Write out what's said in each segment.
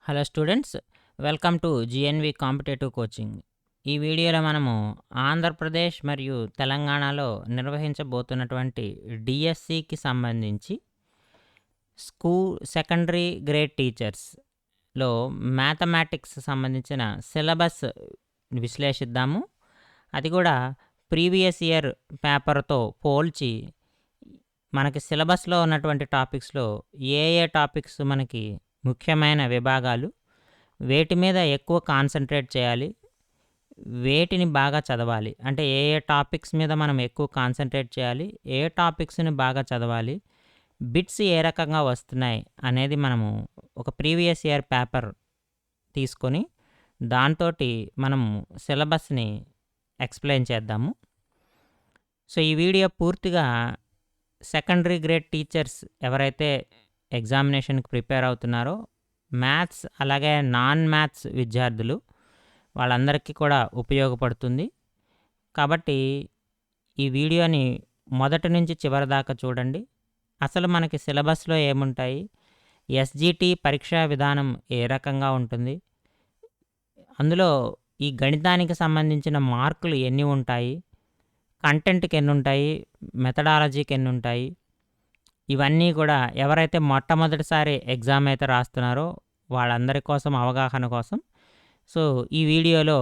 Hello students, welcome to GNV competitive coaching. ఈ వీడియోలో మనము ఆంధ్రప్రదేశ్ మరియు తెలంగాణలో నిర్వహించబోతున్నటువంటి డిఎస్సికి సంబంధించి సెకండరీ గ్రేడ్ టీచర్స్లో మ్యాథమెటిక్స్ సంబంధించిన సిలబస్ విశ్లేషిద్దాము. అది కూడా ప్రీవియస్ ఇయర్ పేపర్తో పోల్చి మనకి సిలబస్లో ఉన్నటువంటి టాపిక్స్లో ఏ టాపిక్స్ మనకి ముఖ్యమైన విభాగాలు, వేటి మీద ఎక్కువ కాన్సన్ట్రేట్ చేయాలి, వేటిని బాగా చదవాలి, అంటే ఏ టాపిక్స్ మీద మనం ఎక్కువ కాన్సన్ట్రేట్ చేయాలి, ఏ టాపిక్స్ని బాగా చదవాలి, బిట్స్ ఏ రకంగా వస్తున్నాయి అనేది మనము ఒక ప్రీవియస్ ఇయర్ పేపర్ తీసుకొని దాంతో మనము సిలబస్ని ఎక్స్ప్లెయిన్ చేద్దాము. సో ఈ వీడియో పూర్తిగా సెకండరీ గ్రేడ్ టీచర్స్ ఎవరైతే ఎగ్జామినేషన్కి ప్రిపేర్ అవుతున్నారో, మ్యాథ్స్ అలాగే నాన్ మ్యాథ్స్ విద్యార్థులు వాళ్ళందరికీ కూడా ఉపయోగపడుతుంది. కాబట్టి ఈ వీడియోని మొదటి నుంచి చివరి దాకా చూడండి. అసలు మనకి సిలబస్లో ఏముంటాయి, ఎస్జిటి పరీక్షా విధానం ఏ రకంగా ఉంటుంది, అందులో ఈ గణితానికి సంబంధించిన మార్కులు ఎన్ని ఉంటాయి, కంటెంట్కి ఎన్ని ఉంటాయి, మెథడాలజీకి ఎన్ని ఉంటాయి, ఇవన్నీ కూడా ఎవరైతే మొట్టమొదటిసారి ఎగ్జామ్ అయితే రాస్తున్నారో వాళ్ళందరి కోసం అవగాహన కోసం సో ఈ వీడియోలో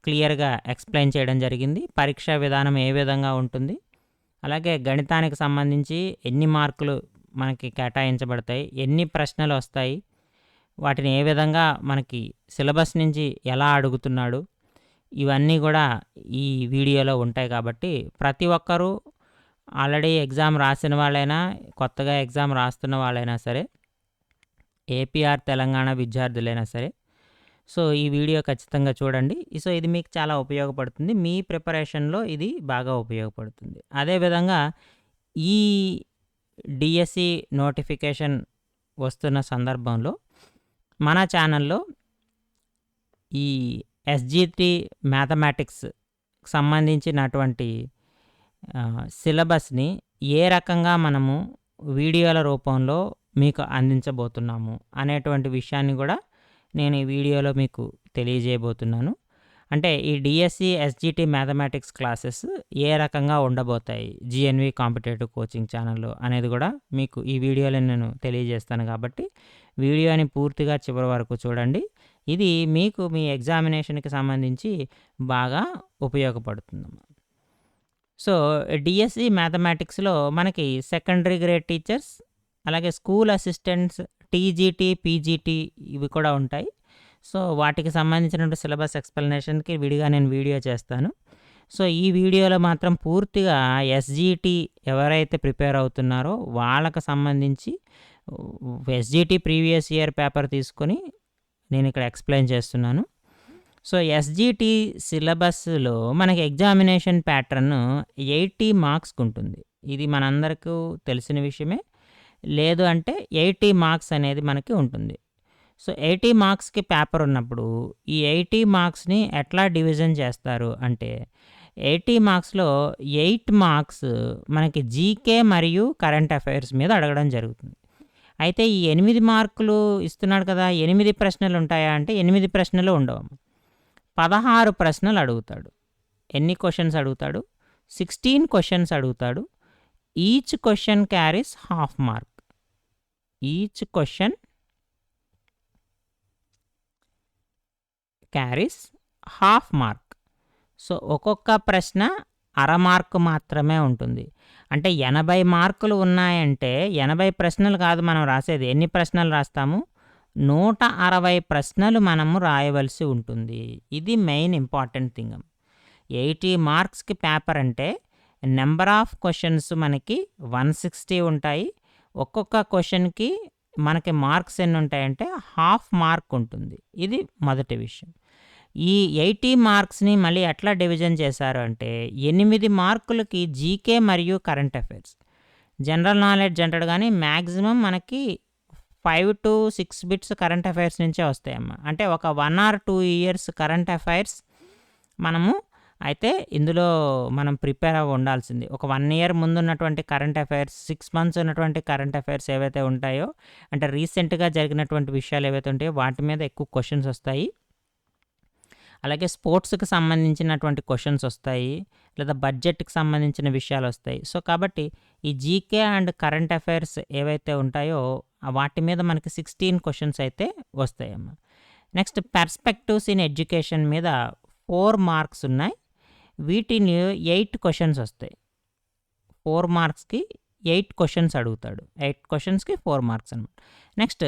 క్లియర్గా ఎక్స్ప్లెయిన్ చేయడం జరిగింది. పరీక్షా విధానం ఏ విధంగా ఉంటుంది, అలాగే గణితానికి సంబంధించి ఎన్ని మార్కులు మనకి కేటాయించబడతాయి, ఎన్ని ప్రశ్నలు వస్తాయి, వాటిని ఏ విధంగా మనకి సిలబస్ నుంచి ఎలా అడుగుతున్నాడు, ఇవన్నీ కూడా ఈ వీడియోలో ఉంటాయి. కాబట్టి ప్రతి ఒక్కరూ ఆల్రెడీ ఎగ్జామ్ రాసిన వాళ్ళైనా, కొత్తగా ఎగ్జామ్ రాస్తున్న వాళ్ళైనా సరే, ఏపీఆర్ తెలంగాణ విద్యార్థులైనా సరే, సో ఈ వీడియో ఖచ్చితంగా చూడండి. సో ఇది మీకు చాలా ఉపయోగపడుతుంది, మీ ప్రిపరేషన్లో ఇది బాగా ఉపయోగపడుతుంది. అదేవిధంగా ఈ డిఎస్సి నోటిఫికేషన్ వస్తున్న సందర్భంలో మన ఛానల్లో ఈ ఎస్జిటి మ్యాథమెటిక్స్ సంబంధించినటువంటి సిలబస్ని ఏ రకంగా మనము వీడియోల రూపంలో మీకు అందించబోతున్నాము అనేటువంటి విషయాన్ని కూడా నేను ఈ వీడియోలో మీకు తెలియజేయబోతున్నాను. అంటే ఈ డిఎస్సి ఎస్జిటి మ్యాథమెటిక్స్ క్లాసెస్ ఏ రకంగా ఉండబోతాయి జిఎన్వి కాంపిటేటివ్ కోచింగ్ ఛానల్లో అనేది కూడా మీకు ఈ వీడియోలో నేను తెలియజేస్తాను. కాబట్టి వీడియోని పూర్తిగా చివరి వరకు చూడండి. ఇది మీకు మీ ఎగ్జామినేషన్కి సంబంధించి బాగా ఉపయోగపడుతుంది. సో డిఎస్సి మ్యాథమెటిక్స్లో మనకి సెకండరీ గ్రేడ్ టీచర్స్, అలాగే స్కూల్ అసిస్టెంట్స్, టీజీటీ, పీజీటీ ఇవి కూడా ఉంటాయి. సో వాటికి సంబంధించిన సిలబస్ ఎక్స్ప్లెనేషన్కి విడిగా నేను వీడియో చేస్తాను. సో ఈ వీడియోలో మాత్రం పూర్తిగా ఎస్జిటి ఎవరైతే ప్రిపేర్ అవుతున్నారో వాళ్ళకి సంబంధించి ఎస్జిటి ప్రీవియస్ ఇయర్ పేపర్ తీసుకొని నేను ఇక్కడ ఎక్స్ప్లెయిన్ చేస్తున్నాను. సో ఎస్జిటి సిలబస్లో మనకి ఎగ్జామినేషన్ ప్యాటర్న్ 80 మార్క్స్కి ఉంటుంది. ఇది మనందరికీ తెలిసిన విషయమే. లేదు అంటే 80 మార్క్స్ అనేది మనకి ఉంటుంది. సో 80 మార్క్స్కి పేపర్ ఉన్నప్పుడు ఈ 80 మార్క్స్ని ఎట్లా డివిజన్ చేస్తారు అంటే 80 మార్క్స్లో 8 మార్క్స్ మనకి జీకే మరియు కరెంట్ అఫైర్స్ మీద అడగడం జరుగుతుంది. అయితే ఈ 8 మార్కులు ఇస్తున్నాడు కదా, 8 ప్రశ్నలు ఉంటాయా అంటే 8 ప్రశ్నలు ఉండవు, 16 ప్రశ్నలు అడుగుతాడు. ఎన్ని క్వశ్చన్స్ అడుగుతాడు? 16 క్వశ్చన్స్ అడుగుతాడు. Each question carries half mark. Each question carries half mark. So ఒక్కొక్క ప్రశ్న అర మార్కు మాత్రమే ఉంటుంది. అంటే 80 మార్కులు ఉన్నాయంటే 80 ప్రశ్నలు కాదు మనం రాసేది. ఎన్ని ప్రశ్నలు రాస్తాము? 160 ప్రశ్నలు మనము రాయవలసి ఉంటుంది. ఇది మెయిన్ ఇంపార్టెంట్ థింగ్. 80 మార్క్స్కి పేపర్ అంటే నెంబర్ ఆఫ్ క్వశ్చన్స్ మనకి 160 ఉంటాయి. ఒక్కొక్క క్వశ్చన్కి మనకి మార్క్స్ ఎన్ని ఉంటాయంటే హాఫ్ మార్క్ ఉంటుంది. ఇది మొదటి విషయం. ఈ 80 మార్క్స్ని మళ్ళీ ఎట్లా డివిజన్ చేశారు అంటే 8 మార్కులకి జీకే మరియు కరెంట్ అఫైర్స్. జనరల్ నాలెడ్జ్ అంటాడు కానీ మ్యాక్సిమం మనకి 5 to 6 బిట్స్ కరెంట్ అఫైర్స్ నుంచే వస్తాయమ్మా. అంటే ఒక 1 or 2 ఇయర్స్ కరెంట్ అఫైర్స్ మనము అయితే ఇందులో మనం ప్రిపేర్ అవ్వి ఉండాల్సింది. ఒక 1 ఇయర్ ముందున్నటువంటి కరెంట్ అఫైర్స్, 6 మంత్స్ ఉన్నటువంటి కరెంట్ అఫైర్స్ ఏవైతే ఉంటాయో, అంటే రీసెంట్‌గా జరిగినటువంటి విషయాలు ఏవైతే ఉంటాయో వాటి మీద ఎక్కువ క్వెషన్స్ వస్తాయి. అలాగే స్పోర్ట్స్‌కి సంబంధించినటువంటి క్వెషన్స్ వస్తాయి. లేదా బడ్జెట్‌కి సంబంధించిన విషయాలొస్తాయి. సో, కాబట్టి ఈ జీకే అండ్ కరెంట్ అఫైర్స్ ఏవైతే ఉంటాయో వాటి మీద మనకి 16 క్వెషన్స్ అయితే వస్తాయమ్మా. నెక్స్ట్ పర్స్పెక్టివ్స్ ఇన్ ఎడ్యుకేషన్ మీద 4 మార్క్స్ ఉన్నాయి. వీటిని 8 క్వెషన్స్ వస్తాయి. 4 మార్క్స్‌కి 8 క్వెషన్స్ అడుగుతాడు. 8 క్వెషన్స్‌కి 4 మార్క్స్ అనమాట. నెక్స్ట్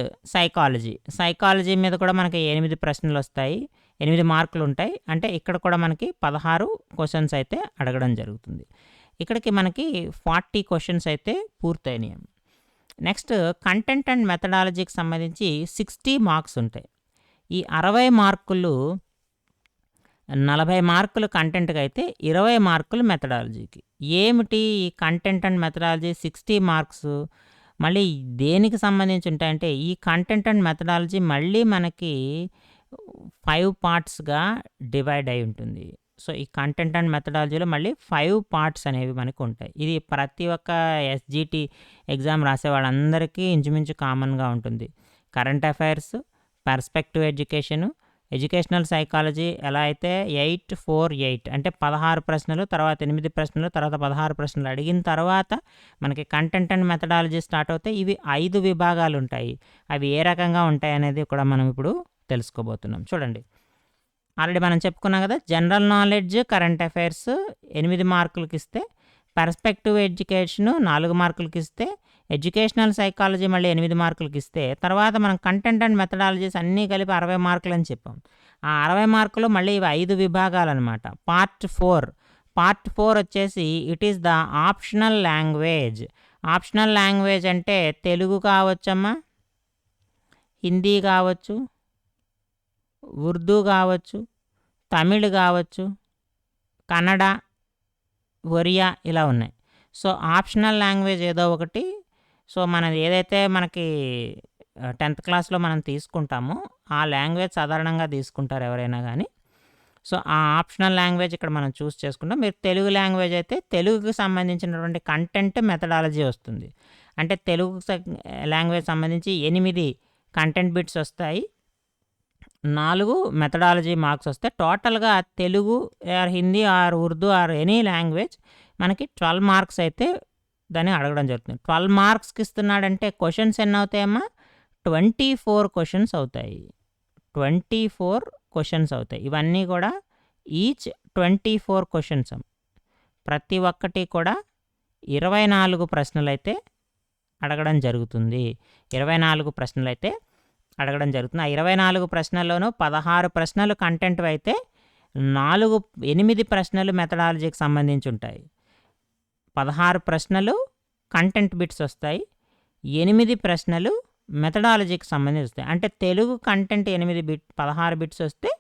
సైకాలజీ మీద కూడా మనకి 8 ప్రశ్నలొస్తాయి. 8 మార్కులుంటాయి. అంటే ఇక్కడ కూడా మనకి 16 క్వెషన్స్ అయితే అడగడం జరుగుతుంది. ఇక్కడికి మనకి 40 క్వెషన్స్ అయితే పూర్తయినాయి. నెక్స్ట్ కంటెంట్ అండ్ మెథడాలజీకి సంబంధించి 60 మార్క్స్ ఉంటాయి. ఈ 60 మార్కులు 40 మార్కులు కంటెంట్‌కి అయితే 20 మార్కులు మెథడాలజీకి. ఏమిటి ఈ కంటెంట్ అండ్ మెథడాలజీ 60 మార్క్స్ మళ్ళీ దేనికి సంబంధించి ఉంటాయంటే, ఈ కంటెంట్ అండ్ మెథడాలజీ మళ్ళీ మనకి 5 పార్ట్స్‌గా డివైడ్ అయి ఉంటుంది. సో, ఈ కంటెంట్ అండ్ మెథడాలజీలో మళ్ళీ 5 పార్ట్స్ అనేవి మనకు ఉంటాయి. ఇది ప్రతి ఒక్క ఎస్‌జీటీ ఎగ్జామ్ రాసే వాళ్ళందరికీ ఇంచుమించు కామన్‌గా ఉంటుంది. Current affairs, perspective education, educational psychology ఎలా అయితే 8, 4, 8 అంటే 16 ప్రశ్నలు, తర్వాత 8 ప్రశ్నలు, తర్వాత 16 ప్రశ్నలు అడిగిన తర్వాత మనకి కంటెంట్ అండ్ మెథడాలజీ స్టార్ట్ అవుతాయి. ఇవి 5 విభాగాలు ఉంటాయి. అవి ఏ రకంగా ఉంటాయి అనేది కూడా మనం ఇప్పుడు తెలుసుకోబోతున్నాం. చూడండి, ఆల్రెడీ మనం చెప్పుకున్నాం కదా, జనరల్ నాలెడ్జ్, కరెంట్ అఫైర్స్ 8 మార్కులకి ఇస్తే, పర్స్పెక్టివ్ ఎడ్యుకేషను 4 మార్కులకి ఇస్తే, ఎడ్యుకేషనల్ సైకాలజీ మళ్ళీ 8 మార్కులకి ఇస్తే, తర్వాత మనం కంటెంట్ అండ్ మెథడాలజీస్ అన్నీ కలిపి 60 మార్కులు అని చెప్పాం. ఆ 60 మార్కులు మళ్ళీ ఇవి 5 విభాగాలన్నమాట. పార్ట్ 4 వచ్చేసి it is the optional language. Optional language అంటే తెలుగు కావచ్చమ్మా, హిందీ కావచ్చు, ఉర్దూ కావచ్చు, తమిళ్ కావచ్చు, కన్నడ, ఒరియా ఇలా ఉన్నాయి. సో, ఆప్షనల్ లాంగ్వేజ్ ఏదో ఒకటి. సో, మనది ఏదైతే మనకి 10th క్లాస్‌లో మనం తీసుకుంటామో ఆ లాంగ్వేజ్ సాధారణంగా తీసుకుంటారు ఎవరైనా గానీ. సో, ఆ ఆప్షనల్ లాంగ్వేజ్ ఇక్కడ మనం చూస్ చేసుకుంటాం. మీరు తెలుగు లాంగ్వేజ్ అయితే తెలుగుకి సంబంధించినటువంటి కంటెంట్, మెథడాలజీ వస్తుంది. అంటే తెలుగు లాంగ్వేజ్ సంబంధించి 8 కంటెంట్ బిట్స్ వస్తాయి. 4 మెథడాలజీ మార్క్స్ వస్తాయి. టోటల్‌గా Telugu or Hindi or Urdu or any language మనకి 12 మార్క్స్ అయితే దాన్ని అడగడం జరుగుతుంది. 12 మార్క్స్‌కి ఇస్తున్నాడంటే క్వెషన్స్ ఎన్ని అవుతాయమ్మా? 24 క్వెషన్స్ అవుతాయి. 24 క్వెషన్స్ అవుతాయి. ఇవన్నీ కూడా ఈచ్ 24 క్వెషన్స్. ప్రతి ఒక్కటి కూడా 24 ప్రశ్నలైతే అడగడం జరుగుతుంది. 24 ప్రశ్నలైతే అడగడం జరుగుతుంది. ఆ 24 ప్రశ్నల్లోనూ 16 ప్రశ్నలు కంటెంట్‌వి అయితే 8 ప్రశ్నలు మెథడాలజీకి సంబంధించి ఉంటాయి. 16 ప్రశ్నలు కంటెంట్ బిట్స్ వస్తాయి. 8 ప్రశ్నలు మెథడాలజీకి సంబంధించి వస్తాయి. అంటే తెలుగు కంటెంట్ 16 బిట్స్ వస్తే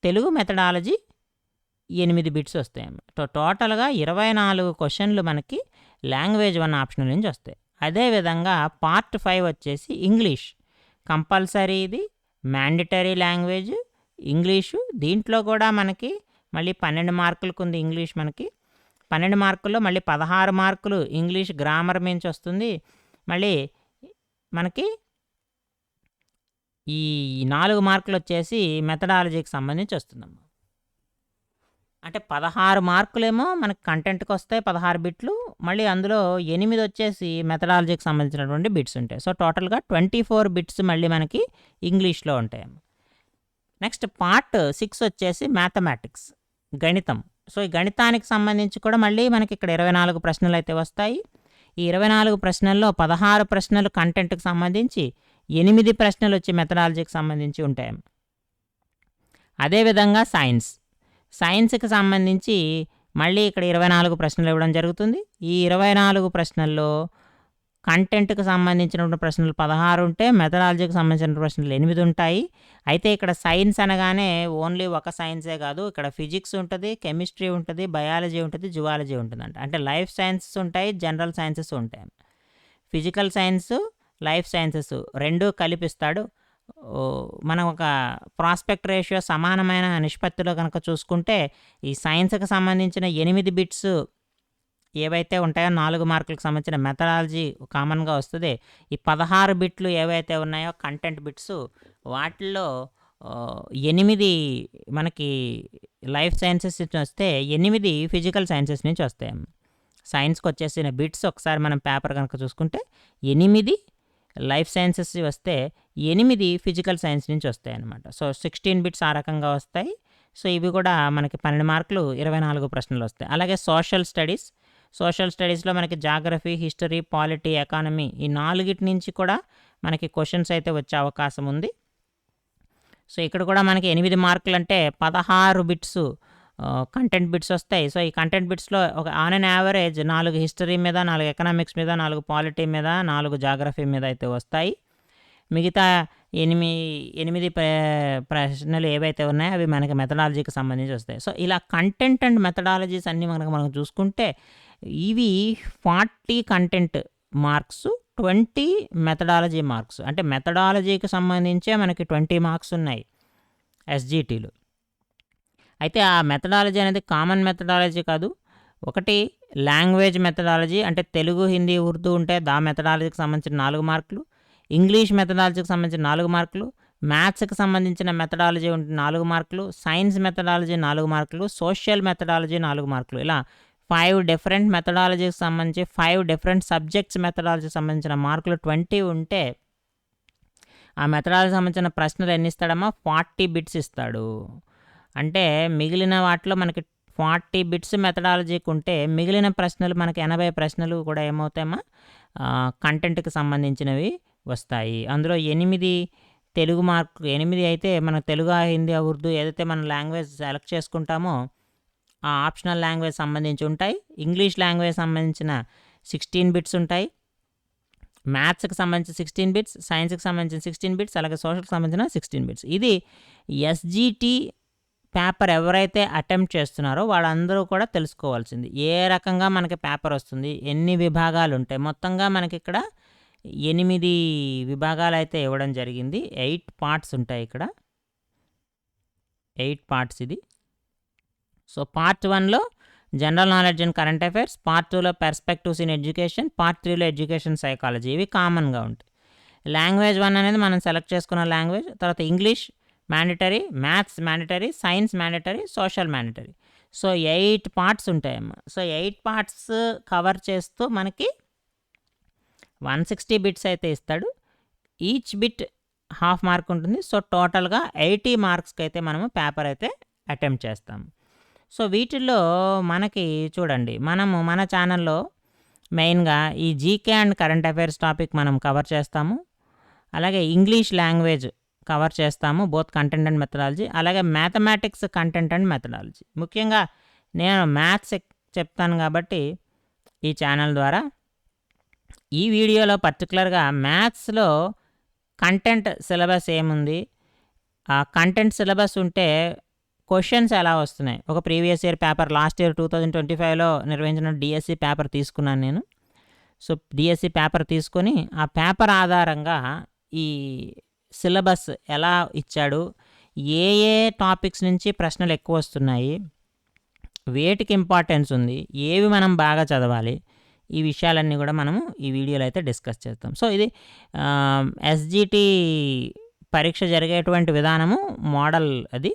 తెలుగు మెథడాలజీ 8 బిట్స్ వస్తాయి. టోటల్‌గా 24 క్వెషన్లు మనకి లాంగ్వేజ్ 1 ఆప్షనల్ నుంచి వస్తాయి. అదేవిధంగా పార్ట్ 5 వచ్చేసి ఇంగ్లీష్. కంపల్సరీ ఇది మ్యాండేటరీ లాంగ్వేజ్ ఇంగ్లీషు. దీంట్లో కూడా మనకి మళ్ళీ 12 మార్కులకు ఉంది ఇంగ్లీష్ మనకి. 12 మార్కుల్లో మళ్ళీ 16 మార్కులు ఇంగ్లీష్ గ్రామర్ నుంచి వస్తుంది. మళ్ళీ మనకి ఈ 4 మార్కులు వచ్చేసి మెథడాలజీకి సంబంధించి వస్తుందమ్మా. అంటే 16 మార్కులేమో మనకి కంటెంట్‌కి వస్తాయి 16 బిట్లు. మళ్ళీ అందులో 8 వచ్చేసి మెథడాలజీకి సంబంధించినటువంటి బిట్స్ ఉంటాయి. సో, టోటల్‌గా 24 బిట్స్ మళ్ళీ మనకి ఇంగ్లీష్‌లో ఉంటాయమ్మా. నెక్స్ట్ పార్ట్ 6 వచ్చేసి మ్యాథమెటిక్స్, గణితం. సో, ఈ గణితానికి సంబంధించి కూడా మళ్ళీ మనకి ఇక్కడ 24 ప్రశ్నలు అయితే వస్తాయి. ఈ 24 ప్రశ్నల్లో 16 ప్రశ్నలు కంటెంట్‌కి సంబంధించి, 8 ప్రశ్నలు వచ్చి మెథడాలజీకి సంబంధించి ఉంటాయి. అదేవిధంగా సైన్స్‌కి సంబంధించి మళ్ళీ ఇక్కడ 24 ప్రశ్నలు ఇవ్వడం జరుగుతుంది. ఈ 24 ప్రశ్నల్లో కంటెంట్‌కి సంబంధించినటువంటి ప్రశ్నలు 16 ఉంటే, మెథడాలజీకి సంబంధించిన ప్రశ్నలు 8 ఉంటాయి. అయితే ఇక్కడ సైన్స్ అనగానే ఓన్లీ ఒక సైన్సే కాదు, ఇక్కడ ఫిజిక్స్ ఉంటుంది, కెమిస్ట్రీ ఉంటుంది, బయాలజీ ఉంటుంది, జువాలజీ ఉంటుందంట. అంటే లైఫ్ సైన్సెస్ ఉంటాయి, జనరల్ సైన్సెస్ ఉంటాయి. Physical science, life sciences 2 కలిపిస్తాడు. మనం ఒక ప్రాస్పెక్ట్ రేషియో సమానమైన నిష్పత్తిలో కనుక చూసుకుంటే ఈ సైన్స్కి సంబంధించిన 8 బిట్స్ ఏవైతే ఉంటాయో 4 మార్కులకు సంబంధించిన మెథడాలజీ కామన్గా వస్తుంది. ఈ 16 బిట్లు ఏవైతే ఉన్నాయో కంటెంట్ బిట్స్ వాటిల్లో 8 మనకి లైఫ్ సైన్సెస్ నుంచి వస్తే 8 ఫిజికల్ సైన్సెస్ నుంచి వస్తాయి. సైన్స్కి వచ్చేసిన బిట్స్ ఒకసారి మనం పేపర్ కనుక చూసుకుంటే 8 లైఫ్ సైన్సెస్ వస్తే 8 ఫిజికల్ సైన్స్ నుంచి వస్తాయి అన్నమాట. సో 16 బిట్స్ ఆ రకంగా వస్తాయి. సో ఇవి కూడా మనకి 12 మార్కులు 24 ప్రశ్నలు వస్తాయి. అలాగే సోషల్ స్టడీస్లో మనకి జాగ్రఫీ, హిస్టరీ, పాలిటీ, ఎకానమీ ఈ 4 నుంచి కూడా మనకి క్వశ్చన్స్ అయితే వచ్చే అవకాశం ఉంది. సో ఇక్కడ కూడా మనకి 8 మార్కులు అంటే 16 బిట్స్ కంటెంట్ బిట్స్ వస్తాయి. సో ఈ కంటెంట్ బిట్స్లో ఒక ఆన్ అన్ యావరేజ్ 4 హిస్టరీ మీద, 4 ఎకనామిక్స్ మీద, 4 పాలిటీ మీద, 4 జాగ్రఫీ మీద అయితే వస్తాయి. మిగతా 8 ప్రశ్నలు ఏవైతే ఉన్నాయో అవి మనకి మెథడాలజీకి సంబంధించి వస్తాయి. సో ఇలా కంటెంట్ అండ్ మెథడాలజీస్ అన్నీ మనం చూసుకుంటే ఇవి 40 కంటెంట్ మార్క్స్, 20 మెథడాలజీ మార్క్స్. అంటే మెథడాలజీకి సంబంధించే మనకి 20 మార్క్స్ ఉన్నాయి ఎస్జిటీలు. అయితే ఆ మెథడాలజీ అనేది కామన్ మెథడాలజీ కాదు. ఒకటి లాంగ్వేజ్ మెథడాలజీ, అంటే తెలుగు, హిందీ, ఉర్దూ ఉంటే దా మెథడాలజీకి సంబంధించిన 4 మార్కులు, ఇంగ్లీష్ మెథడాలజీకి సంబంధించిన 4 మార్కులు, మ్యాథ్స్కి సంబంధించిన మెథడాలజీ 4 మార్కులు, సైన్స్ మెథడాలజీ 4 మార్కులు, సోషల్ మెథడాలజీ 4 మార్కులు. ఇలా 5 డిఫరెంట్ మెథడాలజీకి సంబంధించి 5 డిఫరెంట్ సబ్జెక్ట్స్ మెథడాలజీకి సంబంధించిన మార్కులు 20 ఉంటే ఆ మెథడాలజీకి సంబంధించిన ప్రశ్నలు ఎన్ని ఇస్తాడమ్మా? 40 బిట్స్ ఇస్తాడు. అంటే మిగిలిన వాటిలో మనకి 40 బిట్స్ మెథడాలజీకి ఉంటే మిగిలిన ప్రశ్నలు మనకి 80 ప్రశ్నలు కూడా ఏమవుతాయమ్మా? కంటెంట్కి సంబంధించినవి వస్తాయి. అందులో 8 తెలుగు మార్కు, 8 అయితే మన తెలుగు, హిందీ, ఉర్దూ ఏదైతే మనం లాంగ్వేజ్ సెలెక్ట్ చేసుకుంటామో ఆ ఆప్షనల్ లాంగ్వేజ్ సంబంధించి ఉంటాయి. ఇంగ్లీష్ లాంగ్వేజ్ సంబంధించిన 16 బిట్స్ ఉంటాయి. మ్యాథ్స్కి సంబంధించి 16 బిట్స్, సైన్స్కి సంబంధించిన 16 బిట్స్, అలాగే సోషల్కి సంబంధించిన 16 బిట్స్. ఇది ఎస్జిటి పేపర్ ఎవరైతే అటెంప్ట్ చేస్తున్నారో వాళ్ళందరూ కూడా తెలుసుకోవాల్సింది. ఏ రకంగా మనకి పేపర్ వస్తుంది, ఎన్ని విభాగాలు ఉంటాయి. మొత్తంగా మనకి ఇక్కడ 8 విభాగాలు అయితే ఇవ్వడం జరిగింది. 8 పార్ట్స్ ఉంటాయి ఇక్కడ. 8 పార్ట్స్ ఇది. సో పార్ట్ 1లో general knowledge and current affairs, part 2లో పర్స్పెక్టివ్స్ ఇన్ ఎడ్యుకేషన్, పార్ట్ 3లో ఎడ్యుకేషన్ సైకాలజీ. ఇవి కామన్గా ఉంటాయి. లాంగ్వేజ్ 1 అనేది మనం సెలెక్ట్ చేసుకున్న లాంగ్వేజ్. తర్వాత English mandatory, maths mandatory, science mandatory, social mandatory. So 8 parts ఉంటాయమ్మా. సో 8 పార్ట్స్ కవర్ చేస్తూ మనకి 160 బిట్స్ అయితే ఇస్తాడు. ఈచ్ బిట్ హాఫ్ మార్క్ ఉంటుంది. సో టోటల్గా 80 మార్క్స్కి అయితే మనము పేపర్ అయితే అటెంప్ట్ చేస్తాము. సో వీటిల్లో మనకి చూడండి, మనము మన ఛానల్లో మెయిన్గా ఈ GK and current affairs topic మనం కవర్ చేస్తాము. అలాగే ఇంగ్లీష్ లాంగ్వేజ్ కవర్ చేస్తాము, బోత్ కంటెంట్ అండ్ మెథడాలజీ. అలాగే మ్యాథమెటిక్స్ కంటెంట్ అండ్ మెథడాలజీ. ముఖ్యంగా నేను మ్యాథ్స్ చెప్తాను కాబట్టి ఈ ఛానల్ ద్వారా ఈ వీడియోలో పర్టికులర్గా మ్యాథ్స్లో కంటెంట్ సిలబస్ ఏముంది, ఆ కంటెంట్ సిలబస్ ఉంటే క్వశ్చన్స్ ఎలా వస్తున్నాయి. ఒక previous year paper last year 2025లో నిర్వహించిన డిఎస్సి పేపర్ తీసుకున్నాను నేను. సో డిఎస్సి పేపర్ తీసుకొని ఆ పేపర్ ఆధారంగా ఈ సిలబస్ ఎలా ఇచ్చాడు, ఏ ఏ టాపిక్స్ నుంచి ప్రశ్నలు ఎక్కువ వస్తున్నాయి, వేటికి ఇంపార్టెన్స్ ఉంది, ఏవి మనం బాగా చదవాలి, ఈ విషయాలన్నీ కూడా మనము ఈ వీడియోలో అయితే డిస్కస్ చేస్తాం. సో ఇది ఎస్జిటి పరీక్ష జరిగేటువంటి విధానము మోడల్ అది.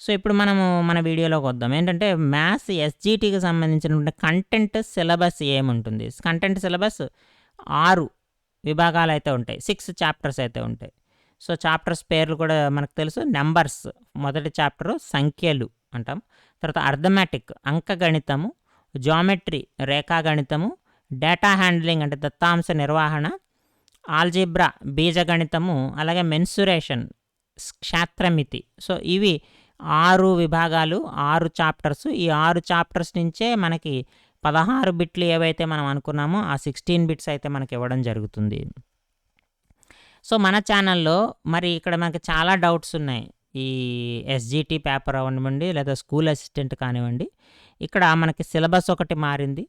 సో ఇప్పుడు మనము మన వీడియోలోకి వద్దాం. ఏంటంటే మ్యాథ్స్ ఎస్జిటికి సంబంధించినటువంటి కంటెంట్ సిలబస్ ఏముంటుంది. కంటెంట్ సిలబస్ 6 విభాగాలు అయితే ఉంటాయి, 6 చాప్టర్స్ అయితే ఉంటాయి. సో చాప్టర్స్ పేర్లు కూడా మనకు తెలుసు. నెంబర్స్ మొదటి చాప్టరు సంఖ్యలు అంటాం. తర్వాత అర్థమెటిక్ అంకగణితము, జామెట్రీ రేఖాగణితము, డేటా హ్యాండ్లింగ్ అంటే దత్తాంశ నిర్వహణ, ఆల్జీబ్రా బీజగణితము, అలాగే మెన్సురేషన్ క్షేత్రమితి. సో ఇవి 6 విభాగాలు, 6 చాప్టర్స్. ఈ 6 చాప్టర్స్ నుంచే మనకి 16 బిట్లు ఏవైతే మనం అనుకున్నామో ఆ 16 బిట్స్ అయితే మనకి ఇవ్వడం జరుగుతుంది. సో మన ఛానల్లో మరి ఇక్కడ మనకి చాలా డౌట్స్ ఉన్నాయి. ఈ ఎస్జిటి పేపర్ అవ్వనివ్వండి, లేదా స్కూల్ అసిస్టెంట్ కానివ్వండి. ఇక్కడ మనకి సిలబస్ ఒకటి మారింది,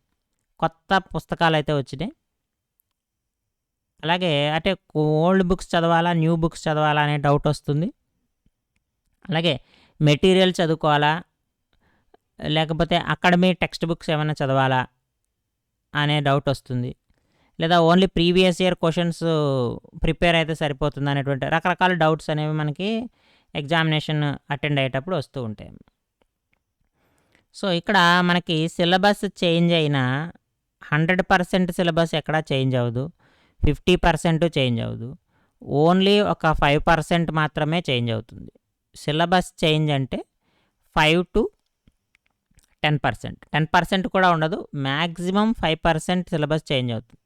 కొత్త పుస్తకాలు అయితే వచ్చినాయి. అలాగే అంటే ఓల్డ్ బుక్స్ చదవాలా, న్యూ బుక్స్ చదవాలా అనే డౌట్ వస్తుంది. అలాగే మెటీరియల్ చదువుకోవాలా, లేకపోతే అకాడమీ టెక్స్ట్ బుక్స్ ఏమైనా చదవాలా అనే డౌట్ వస్తుంది. లేదా only previous year questions prepare అయితే సరిపోతుంది అనేటువంటి రకరకాల డౌట్స్ అనేవి మనకి ఎగ్జామినేషన్ అటెండ్ అయ్యేటప్పుడు వస్తూ ఉంటాయి. సో ఇక్కడ మనకి సిలబస్ చేంజ్ అయినా 100% సిలబస్ ఎక్కడా చేంజ్ అవ్వదు, 50% చేంజ్ అవ్వదు, ఓన్లీ ఒక 5% మాత్రమే చేంజ్ అవుతుంది. సిలబస్ చేంజ్ అంటే 5 to 10%, 10% కూడా ఉండదు, మ్యాక్సిమం 5% సిలబస్ చేంజ్ అవుతుంది.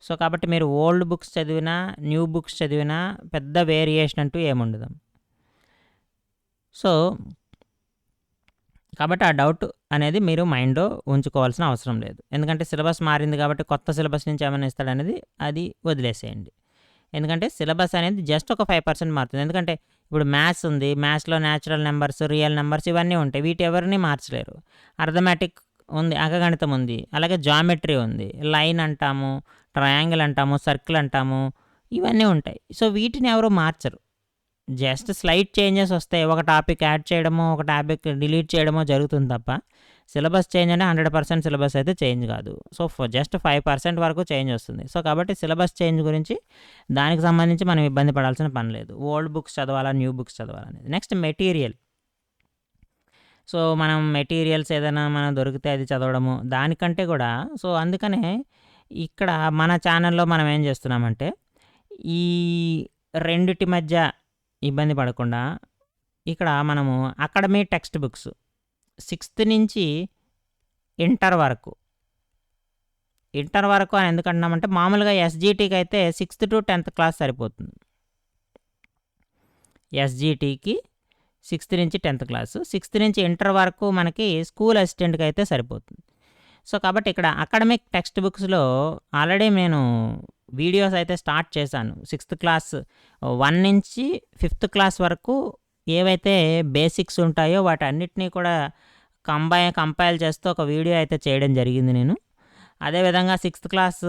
సో కాబట్టి మీరు ఓల్డ్ బుక్స్ చదివినా, న్యూ బుక్స్ చదివినా పెద్ద వేరియేషన్ అంటూ ఏముండదు. సో కాబట్టి ఆ డౌట్ అనేది మీరు మైండ్లో ఉంచుకోవాల్సిన అవసరం లేదు. ఎందుకంటే సిలబస్ మారింది కాబట్టి కొత్త సిలబస్ నుంచి ఏమైనా ఇస్తాడనేది అది వదిలేసేయండి. ఎందుకంటే సిలబస్ అనేది జస్ట్ ఒక 5% మారుతుంది. ఎందుకంటే ఇప్పుడు మ్యాథ్స్ ఉంది, మ్యాథ్స్లో న్యాచురల్ నెంబర్స్, రియల్ నెంబర్స్ ఇవన్నీ ఉంటాయి, వీటి ఎవరిని మార్చలేరు. అర్థమెటిక్ ఉంది, అంకగణితం ఉంది, అలాగే జామెట్రీ ఉంది, లైన్ అంటాము, ట్రయాంగిల్ అంటాము, సర్కిల్ అంటాము, ఇవన్నీ ఉంటాయి. సో వీటిని ఎవరు మార్చరు, జస్ట్ స్లైట్ చేంజెస్ వస్తాయి. ఒక టాపిక్ యాడ్ చేయడమో, ఒక టాపిక్ డిలీట్ చేయడమో జరుగుతుంది తప్ప సిలబస్ చేంజ్ అంటే 100% సిలబస్ అయితే చేంజ్ కాదు. సో జస్ట్ 5% వరకు చేంజ్ వస్తుంది. సో కాబట్టి సిలబస్ చేంజ్ గురించి దానికి సంబంధించి మనం ఇబ్బంది పడాల్సిన పని లేదు. ఓల్డ్ బుక్స్ చదవాలా, న్యూ బుక్స్ చదవాలనేది. Next material. సో మనం మెటీరియల్స్ ఏదైనా మనం దొరికితే అది చదవడము, దానికంటే కూడా సో అందుకనే ఇక్కడ మన ఛానల్లో మనం ఏం చేస్తున్నామంటే ఈ రెండిటి మధ్య ఇబ్బంది పడకుండా ఇక్కడ మనము అకాడమీ టెక్స్ట్ బుక్స్ 6th నుంచి ఇంటర్ వరకు అని ఎందుకంటున్నామంటే మామూలుగా ఎస్జీటీకి అయితే 6th to 10th క్లాస్ సరిపోతుంది. ఎస్జీటీకి 6th నుంచి 10th క్లాసు, 6th నుంచి ఇంటర్ వరకు మనకి స్కూల్ అసిస్టెంట్కి అయితే సరిపోతుంది. సో కాబట్టి ఇక్కడ అకాడమిక్ టెక్స్ట్ బుక్స్లో ఆల్రెడీ నేను వీడియోస్ అయితే స్టార్ట్ చేశాను. 6th క్లాస్ 1 నుంచి 5th క్లాస్ వరకు ఏవైతే బేసిక్స్ ఉంటాయో వాటన్నిటినీ కూడా కంపైల్ చేస్తూ ఒక వీడియో అయితే చేయడం జరిగింది నేను. అదేవిధంగా 6th class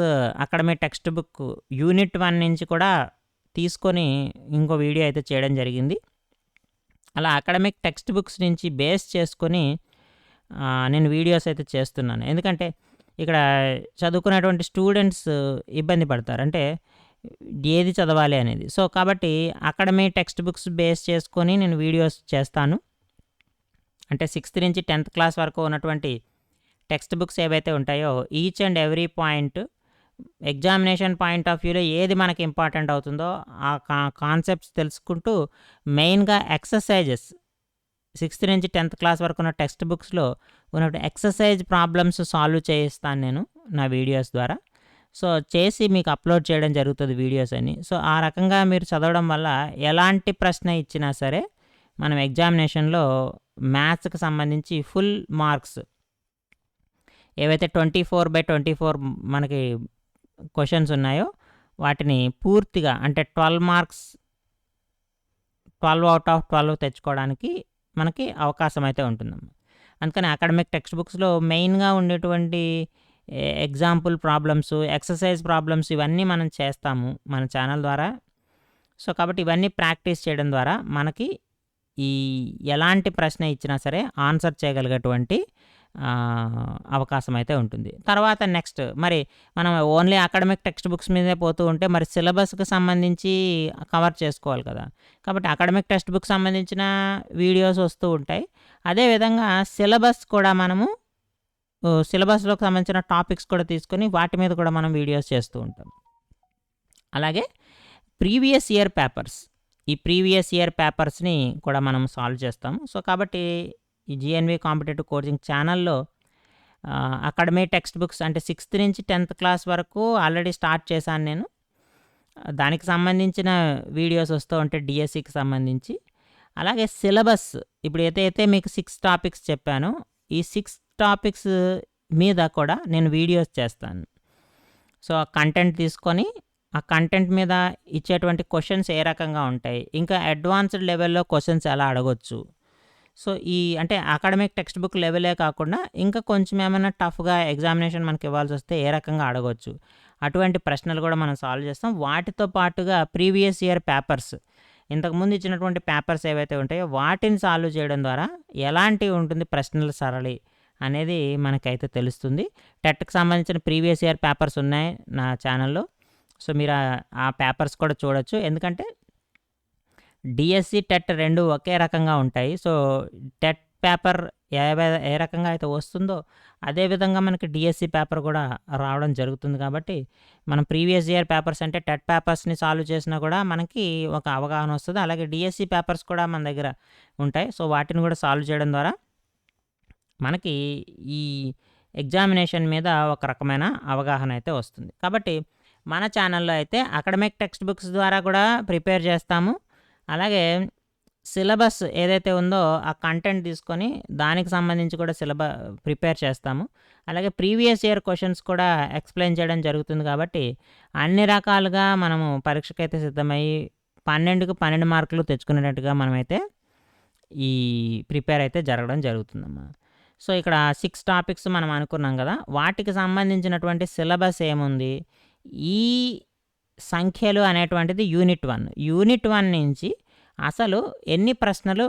academy text book unit 1 నుంచి కూడా తీసుకొని ఇంకో వీడియో అయితే చేయడం జరిగింది. అలా అకాడమిక్ టెక్స్ట్ బుక్స్ నుంచి బేస్ చేసుకొని నేను వీడియోస్ అయితే చేస్తున్నాను. ఎందుకంటే ఇక్కడ చదువుకునేటువంటి స్టూడెంట్స్ ఇబ్బంది పడతారు, అంటే ఏది చదవాలి అనేది. సో కాబట్టి అకాడమీ టెక్స్ట్ బుక్స్ బేస్ చేసుకొని నేను వీడియోస్ చేస్తాను. అంటే 6th నుంచి 10th క్లాస్ వరకు ఉన్నటువంటి టెక్స్ట్ బుక్స్ ఏవైతే ఉంటాయో each and every point examination point of వ్యూలో ఏది మనకి ఇంపార్టెంట్ అవుతుందో ఆ కాన్సెప్ట్స్ తెలుసుకుంటూ మెయిన్గా ఎక్సర్సైజెస్ 6th నుంచి 10th క్లాస్ వరకు ఉన్న టెక్స్ట్ బుక్స్లో ఉన్నటువంటి ఎక్సర్సైజ్ ప్రాబ్లమ్స్ సాల్వ్ చేయిస్తాను నేను నా వీడియోస్ ద్వారా. సో చేసి మీకు అప్లోడ్ చేయడం జరుగుతుంది వీడియోస్ అని. సో ఆ రకంగా మీరు చదవడం వల్ల ఎలాంటి ప్రశ్న ఇచ్చినా సరే మనం ఎగ్జామినేషన్లో మ్యాథ్స్కి సంబంధించి ఫుల్ మార్క్స్ ఏవైతే 24/24 మనకి క్వశ్చన్స్ ఉన్నాయో వాటిని పూర్తిగా అంటే 12 మార్క్స్ 12 out of 12 తెచ్చుకోవడానికి మనకి అవకాశం అయితే ఉంటుందమ్మా. అందుకని అకాడమిక్ టెక్స్ట్ బుక్స్లో మెయిన్గా ఉండేటువంటి ఎగ్జాంపుల్ ప్రాబ్లమ్స్, ఎక్సర్సైజ్ ప్రాబ్లమ్స్ ఇవన్నీ మనం చేస్తాము మన ఛానల్ ద్వారా. సో కాబట్టి ఇవన్నీ ప్రాక్టీస్ చేయడం ద్వారా మనకి ఈ ఎలాంటి ప్రశ్న ఇచ్చినా సరే ఆన్సర్ చేయగలిగేటువంటి అవకాశం అయితే ఉంటుంది. తర్వాత నెక్స్ట్ మరి మనం ఓన్లీ అకాడమిక్ టెక్స్ట్ బుక్స్ మీదే పోతూ ఉంటే మరి సిలబస్కి సంబంధించి కవర్ చేసుకోవాలి కదా. కాబట్టి అకాడమిక్ టెక్స్ట్ బుక్ సంబంధించిన వీడియోస్ వస్తూ ఉంటాయి. అదేవిధంగా సిలబస్ కూడా మనము సిలబస్లోకి సంబంధించిన టాపిక్స్ కూడా తీసుకొని వాటి మీద కూడా మనం వీడియోస్ చేస్తూ ఉంటాం. అలాగే ప్రీవియస్ ఇయర్ పేపర్స్, ఈ ప్రీవియస్ ఇయర్ పేపర్స్ని కూడా మనం సాల్వ్ చేస్తాము. సో కాబట్టి ఈ జిఎన్వి కాంపిటేటివ్ కోచింగ్ ఛానల్లో అకాడమీ టెక్స్ట్ బుక్స్ అంటే 6th నుంచి 10th క్లాస్ వరకు ఆల్రెడీ స్టార్ట్ చేశాను నేను. దానికి సంబంధించిన వీడియోస్ వస్తూ ఉంటాయి డిఎస్సికి సంబంధించి. అలాగే సిలబస్ ఇప్పుడు ఏదైతే మీకు 6 టాపిక్స్ చెప్పానో ఈ 6 టాపిక్స్ మీద కూడా నేను వీడియోస్ చేస్తాను. సో ఆ కంటెంట్ తీసుకొని ఆ కంటెంట్ మీద ఇచ్చేటువంటి క్వశ్చన్స్ ఏ రకంగా ఉంటాయి, ఇంకా అడ్వాన్స్డ్ లెవెల్లో క్వశ్చన్స్ ఎలా అడగొచ్చు, సో, అంటే అకాడమిక్ టెక్స్ట్ బుక్ లెవెలే కాకుండా ఇంకా కొంచెం ఏమైనా టఫ్‌గా ఎగ్జామినేషన్ మనకి ఇవ్వాల్సొస్తే ఏ రకంగా అడగొచ్చు. అటువంటి ప్రశ్నలు కూడా మనం సాల్వ్ చేస్తాం. వాటితో పాటుగా ప్రీవియస్ ఇయర్ పేపర్స్ ఇంతకుముందు ఇచ్చినటువంటి పేపర్స్ ఏవైతే ఉంటాయో వాటిని సాల్వ్ చేయడం ద్వారా ఎలాంటి ఉంటుంది ప్రశ్నల సరళి అనేది మనకైతే తెలుస్తుంది. టెట్‌కి సంబంధించిన ప్రీవియస్ ఇయర్ పేపర్స్ ఉన్నాయి నా ఛానల్‌లో. సో, మీరు ఆ పేపర్స్ కూడా చూడొచ్చు. ఎందుకంటే డిఎస్సి, టెట్ 2 ఒకే రకంగా ఉంటాయి. సో, టెట్ పేపర్ ఏ రకంగా అయితే వస్తుందో అదే విధంగా మనకి డిఎస్సి పేపర్ కూడా రావడం జరుగుతుంది కాబట్టి మనం ప్రీవియస్ ఇయర్ పేపర్స్ అంటే టెట్ పేపర్స్ని సాల్వ్ చేసినా కూడా మనకి ఒక అవగాహన వస్తుంది. అలాగే డిఎస్సి పేపర్స్ కూడా మన దగ్గర ఉంటాయి. సో, వాటిని కూడా సాల్వ్ చేయడం ద్వారా మనకి ఈ ఎగ్జామినేషన్ మీద ఒక రకమైన అవగాహన అయితే వస్తుంది. కాబట్టి మన ఛానల్లో అయితే అకాడమిక్ టెక్స్ట్ బుక్స్ ద్వారా కూడా ప్రిపేర్ చేస్తాము. అలాగే సిలబస్ ఏదైతే ఉందో ఆ కంటెంట్ తీసుకొని దానికి సంబంధించి కూడా ప్రిపేర్ చేస్తాము. అలాగే ప్రీవియస్ ఇయర్ క్వశ్చన్స్ కూడా ఎక్స్‌ప్లెయిన్ చేయడం జరుగుతుంది కాబట్టి అన్ని రకాలుగా మనము పరీక్షకైతే సిద్ధమయ్యి 12కి 12 మార్కులు తెచ్చుకునేటట్టుగా మనమైతే ఈ ప్రిపేర్ అయితే జరగడం జరుగుతుందమ్మా. సో, ఇక్కడ 6 టాపిక్స్ మనం అనుకున్నాం కదా! వాటికి సంబంధించినటువంటి సిలబస్ ఏముంది? ఈ సంఖ్యలు అనేటువంటిది యూనిట్ 1. యూనిట్ 1 నుంచి అసలు ఎన్ని ప్రశ్నలు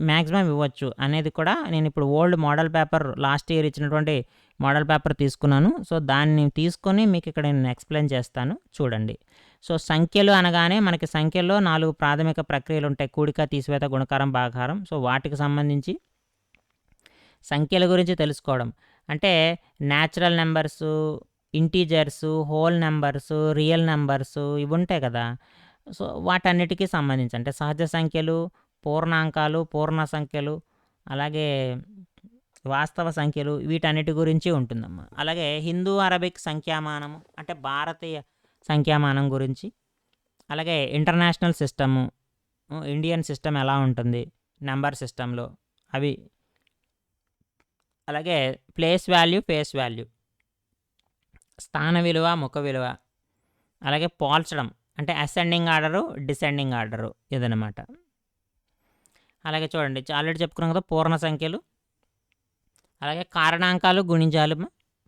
మ్యాక్సిమం ఇవ్వచ్చు అనేది కూడా నేను ఇప్పుడు old model paper last year ఇచ్చినటువంటి మోడల్ పేపర్ తీసుకున్నాను. సో, దాన్ని తీసుకొని మీకు ఇక్కడ నేను ఎక్స్‌ప్లెయిన్ చేస్తాను చూడండి. సో, సంఖ్యలు అనగానే మనకి సంఖ్యల్లో 4 ప్రాథమిక ప్రక్రియలు ఉంటాయి. కూడిక, తీసివేత, గుణకారం, భాగాహారం. సో, వాటికి సంబంధించి సంఖ్యల గురించి తెలుసుకోవడం అంటే natural numbers, integers, whole numbers, real numbers ఇవి ఉంటాయి కదా! సో, వాటన్నిటికీ సంబంధించి అంటే సహజ సంఖ్యలు, పూర్ణాంకాలు, పూర్ణ సంఖ్యలు, అలాగే వాస్తవ సంఖ్యలు వీటన్నిటి గురించి ఉంటుందమ్మా. అలాగే హిందూ అరబిక్ సంఖ్యామానము అంటే భారతీయ సంఖ్యామానం గురించి, అలాగే ఇంటర్నేషనల్ సిస్టము, ఇండియన్ సిస్టమ్ ఎలా ఉంటుంది నెంబర్ సిస్టంలో అవి, అలాగే ప్లేస్ వాల్యూ, ఫేస్ వాల్యూ, స్థాన విలువ, ముఖ విలువ, అలాగే పోల్చడం అంటే అసెండింగ్ ఆర్డరు, డిసెండింగ్ ఆర్డరు ఇదనమాట. అలాగే చూడండి ఆల్రెడీ చెప్పుకున్నాం కదా పూర్ణ సంఖ్యలు, అలాగే కారణాంకాలు, గుణిజాలు,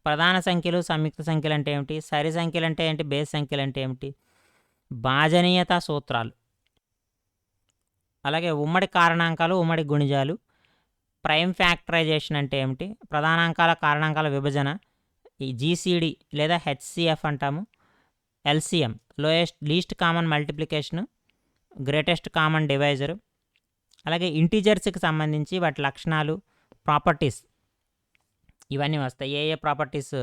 ప్రధాన సంఖ్యలు, సంయుక్త సంఖ్యలు అంటే ఏమిటి, సరి సంఖ్యలు అంటే ఏంటి, బేస్ సంఖ్యలు అంటే ఏమిటి, భాజనీయత సూత్రాలు, అలాగే ఉమ్మడి కారణాంకాలు, ఉమ్మడి గుణిజాలు, ప్రైమ్ ఫ్యాక్టరైజేషన్ అంటే ఏమిటి, ప్రధానాంకాల కారణాంకాల విభజన, ఈ జీసీడి లేదా హెచ్సిఎఫ్ అంటాము, LCM least common multiplication, greatest common divisor, అలాగే ఇంటీజర్స్కి సంబంధించి వాటి లక్షణాలు, ప్రాపర్టీస్ ఇవన్నీ వస్తాయి. ఏ ప్రాపర్టీస్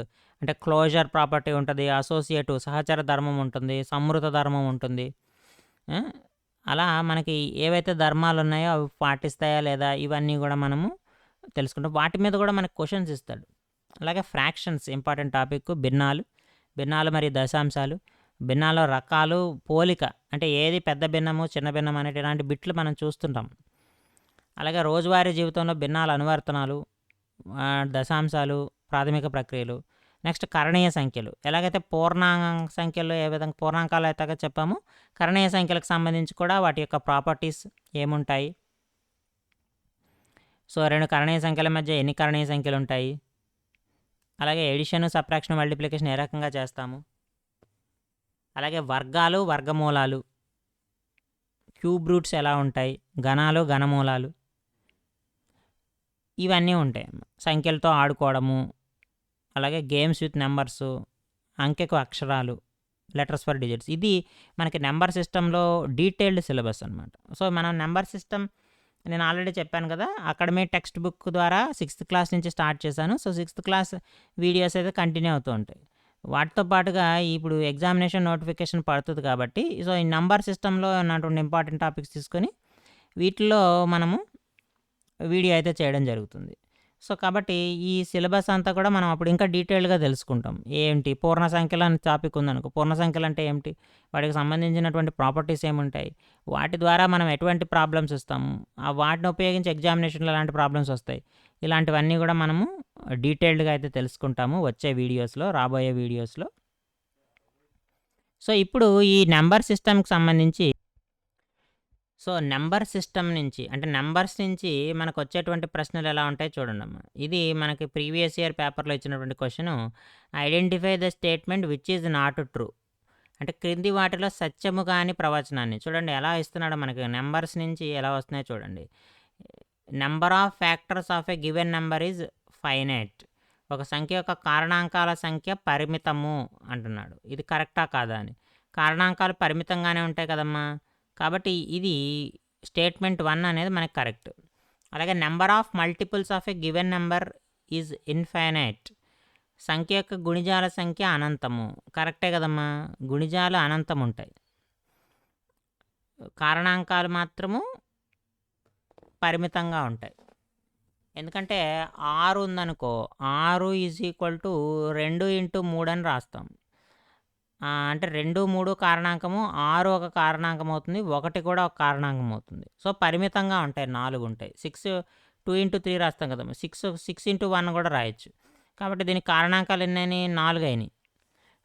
అంటే క్లోజర్ ప్రాపర్టీ ఉంటుంది, అసోసియేటివ్ సహచర ధర్మం ఉంటుంది, సంవృత ధర్మం ఉంటుంది. అలా మనకి ఏవైతే ధర్మాలు ఉన్నాయో అవి పాటిస్తాయా లేదా ఇవన్నీ కూడా మనము తెలుసుకుంటాం. వాటి మీద కూడా మనకు క్వశ్చన్స్ ఇస్తాడు. అలాగే ఫ్రాక్షన్స్ ఇంపార్టెంట్ టాపిక్, భిన్నాలు మరియు దశాంశాలు, భిన్నాల రకాలు, పోలిక అంటే ఏది పెద్ద భిన్నము, చిన్న భిన్నం అనేటి ఇలాంటి బిట్లు మనం చూస్తుంటాం. అలాగే రోజువారీ జీవితంలో భిన్నాల అనువర్తనాలు, దశాంశాలు, ప్రాథమిక ప్రక్రియలు, నెక్స్ట్ కరణీయ సంఖ్యలు. ఎలాగైతే పూర్ణాంక సంఖ్యలు ఏ విధంగా పూర్ణాంకాలు అయితే చెప్పామో కరణీయ సంఖ్యలకు సంబంధించి కూడా వాటి యొక్క ప్రాపర్టీస్ ఏముంటాయి, సో 2 కరణీయ సంఖ్యల మధ్య ఎన్ని కరణీయ సంఖ్యలు ఉంటాయి, అలాగే ఎడిషన్, సబ్ట్రాక్షన్, మల్టిప్లికేషన్ ఏ రకంగా చేస్తాము, అలాగే వర్గాలు, వర్గమూలాలు, క్యూబ్ రూట్స్ ఎలా ఉంటాయి, ఘనాలు, ఘనమూలాలు ఇవన్నీ ఉంటాయి. సంఖ్యలతో ఆడుకోవడము, అలాగే గేమ్స్ విత్ నెంబర్సు, అంకెకు అక్షరాలు, లెటర్స్ ఫర్ డిజిట్స్. ఇది మనకి నెంబర్ సిస్టంలో డీటెయిల్డ్ సిలబస్ అనమాట. సో, మనం నెంబర్ సిస్టమ్ నేను ఆల్రెడీ చెప్పాను కదా, అకాడమిక్ టెక్స్ట్ బుక్ ద్వారా 6th క్లాస్ నుంచి స్టార్ట్ చేశాను. సో, 6th క్లాస్ వీడియోస్ అయితే కంటిన్యూ అవుతూ ఉంటాయి. వాటితో పాటుగా ఇప్పుడు ఎగ్జామినేషన్ నోటిఫికేషన్ పడుతుంది కాబట్టి సో ఈ నంబర్ సిస్టంలో ఉన్నటువంటి ఇంపార్టెంట్ టాపిక్స్ తీసుకొని వీటిలో మనము వీడియో అయితే చేయడం జరుగుతుంది. సో కాబట్టి ఈ సిలబస్ అంతా కూడా మనం అప్పుడు ఇంకా డీటెయిల్డ్గా తెలుసుకుంటాం. ఏంటి పూర్ణ సంఖ్యలు అనే టాపిక్ ఉందనుకో, పూర్ణ సంఖ్యలు అంటే ఏమిటి, వాటికి సంబంధించినటువంటి ప్రాపర్టీస్ ఏముంటాయి, వాటి ద్వారా మనం ఎటువంటి ప్రాబ్లమ్స్ ఇస్తాము, వాటిని ఉపయోగించి ఎగ్జామినేషన్లో ఎలాంటి ప్రాబ్లమ్స్ వస్తాయి, ఇలాంటివన్నీ కూడా మనము డీటెయిల్డ్గా అయితే తెలుసుకుంటాము వచ్చే వీడియోస్లో, రాబోయే వీడియోస్లో. సో ఇప్పుడు ఈ నెంబర్ సిస్టమ్కి సంబంధించి సో, నంబర్ సిస్టమ్ నుంచి అంటే నంబర్స్ నుంచి మనకొచ్చేటువంటి ప్రశ్నలు ఎలా ఉంటాయో చూడండమ్మా. ఇది మనకి ప్రీవియస్ ఇయర్ పేపర్‌లో ఇచ్చినటువంటి question. Identify the statement which is not true. అంటే క్రింది వాటిలో సత్యము కాని ప్రవచనాన్ని చూడండి ఎలా ఇస్తున్నాడో మనకి నంబర్స్ నుంచి ఎలా వస్తున్నాయో చూడండి. Number of factors of a given number is finite. ఒక సంఖ్య యొక్క కారణాంకాల సంఖ్య పరిమితము అంటున్నాడు. ఇది కరెక్టా కాదా అని. కారణాంకాలు పరిమితంగానే ఉంటాయి కదమ్మా. కాబట్టి ఇది స్టేట్మెంట్ 1 అనేది మనకి కరెక్ట్. అలాగే number of multiples of a given number is infinite. సంఖ్య యొక్క గుణిజాల సంఖ్య అనంతము. కరెక్టే కదమ్మా. గుణిజాలు అనంతం ఉంటాయి, కారణాంకాలు మాత్రము పరిమితంగా ఉంటాయి. ఎందుకంటే 6 ఉందనుకో, 6 ఈజ్ ఈక్వల్ టు 2 ఇంటూ 3 అని రాస్తాం. అంటే 2, 3 కారణాంకము, 6 ఒక కారణాంకం అవుతుంది, 1 కూడా ఒక కారణాంకం అవుతుంది. సో పరిమితంగా ఉంటాయి, 4 ఉంటాయి. 6 2 ఇంటూ 3 రాస్తాం కదమ్మా. 6 ఇంటూ 1 కూడా రాయొచ్చు. కాబట్టి దీనికి కారణాంకాలు ఎన్నైనాయి? 4 అయినాయి.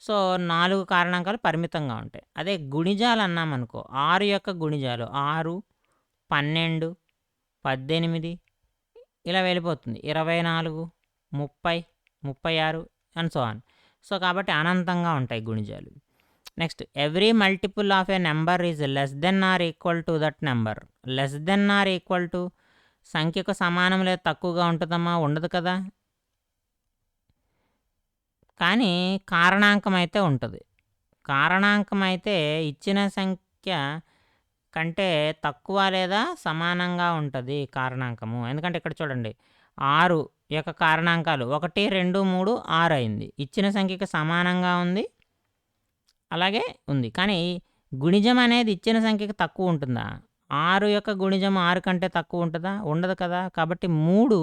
సో 4 కారణాంకాలు పరిమితంగా ఉంటాయి. అదే గుణిజాలు అన్నామనుకో, 6 యొక్క గుణిజాలు 6, 12, 18 ఇలా వెళ్ళిపోతుంది. 24, 30, 36 అండ్ సో ఆన్. సో కాబట్టి అనంతంగా ఉంటాయి గుణిజాలు. Next, every multiple of a number is less than or equal to that number. Less than or equal to సంఖ్యకు సమానం లేదా తక్కువగా ఉంటుందమ్మా? ఉండదు కదా. కానీ కారణాంకం అయితే ఉంటుంది. కారణాంకం అయితే ఇచ్చిన సంఖ్య కంటే తక్కువ లేదా సమానంగా ఉంటుంది కారణాంకము. ఎందుకంటే ఇక్కడ చూడండి, 6 యొక్క కారణాంకాలు 1, 2, 3, 6 అయింది. ఇచ్చిన సంఖ్యకి సమానంగా ఉంది, అలాగే ఉంది. కానీ గుణిజం అనేది ఇచ్చిన సంఖ్యకి తక్కువ ఉంటుందా? 6 యొక్క గుణిజం 6 కంటే తక్కువ ఉంటుందా? ఉండదు కదా. కాబట్టి 3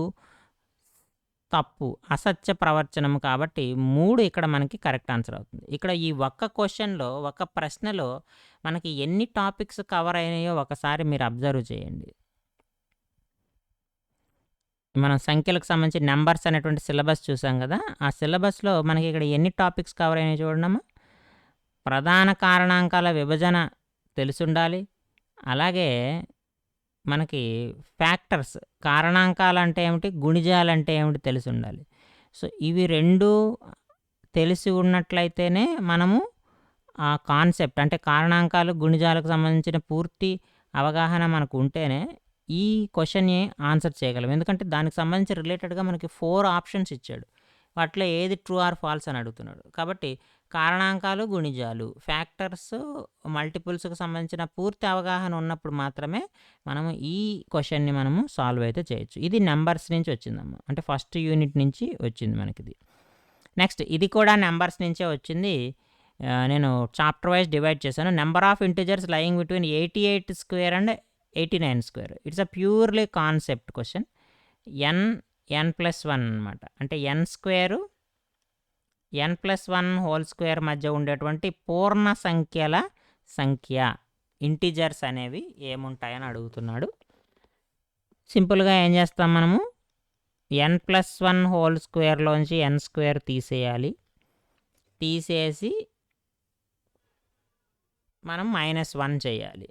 తప్పు, అసత్య ప్రవచనం. కాబట్టి 3 ఇక్కడ మనకి కరెక్ట్ ఆన్సర్ అవుతుంది. ఇక్కడ ఈ ఒక్క క్వశ్చన్లో, ఒక ప్రశ్నలో మనకి ఎన్ని టాపిక్స్ కవర్ అయినాయో ఒకసారి మీరు అబ్జర్వ్ చేయండి. మనం సంఖ్యలకు సంబంధించి నెంబర్స్ అనేటువంటి సిలబస్ చూసాం కదా. ఆ సిలబస్లో మనకి ఇక్కడ ఎన్ని టాపిక్స్ కవర్ అయినాయి చూడమ్మా. ప్రధాన కారణాంకాల విభజన తెలిసుండాలి. అలాగే మనకి ఫ్యాక్టర్స్, కారణాంకాలు అంటే ఏమిటి, గుణిజాలు అంటే ఏమిటి తెలిసి ఉండాలి. సో ఇవి 2 తెలిసి ఉన్నట్లయితేనే మనము ఆ కాన్సెప్ట్ అంటే కారణాంకాలు గుణిజాలకు సంబంధించిన పూర్తి అవగాహన మనకు ఉంటేనే ఈ క్వశ్చన్ని ఆన్సర్ చేయగలం. ఎందుకంటే దానికి సంబంధించి రిలేటెడ్గా మనకి 4 ఆప్షన్స్ ఇచ్చాడు. వాటిలో ఏది ట్రూ ఆర్ ఫాల్స్ అని అడుగుతున్నాడు. కాబట్టి కారణాంకాలు, గుణిజాలు, ఫ్యాక్టర్స్, మల్టిపుల్స్కి సంబంధించిన పూర్తి అవగాహన ఉన్నప్పుడు మాత్రమే మనము ఈ క్వశ్చన్ని మనము సాల్వ్ అయితే చేయొచ్చు. ఇది నెంబర్స్ నుంచి వచ్చిందమ్మా. అంటే ఫస్ట్ యూనిట్ నుంచి వచ్చింది మనకిది. నెక్స్ట్, ఇది కూడా నెంబర్స్ నుంచే వచ్చింది. నేను చాప్టర్ వైజ్ డివైడ్ చేశాను. Number of integers lying between 88 square and 89 square. It's a purely concept question. n+1 అనమాట. అంటే n square, n+1 whole square మధ్య ఉండేటువంటి పూర్ణ సంఖ్యల సంఖ్య, ఇంటిజర్స్ అనేవి ఏముంటాయని అడుగుతున్నాడు. సింపుల్గా ఏం చేస్తాం మనము, n+1 హోల్ స్క్వేర్లోంచి n స్క్వేర్ తీసేయాలి. తీసేసి మనం -1 చేయాలి.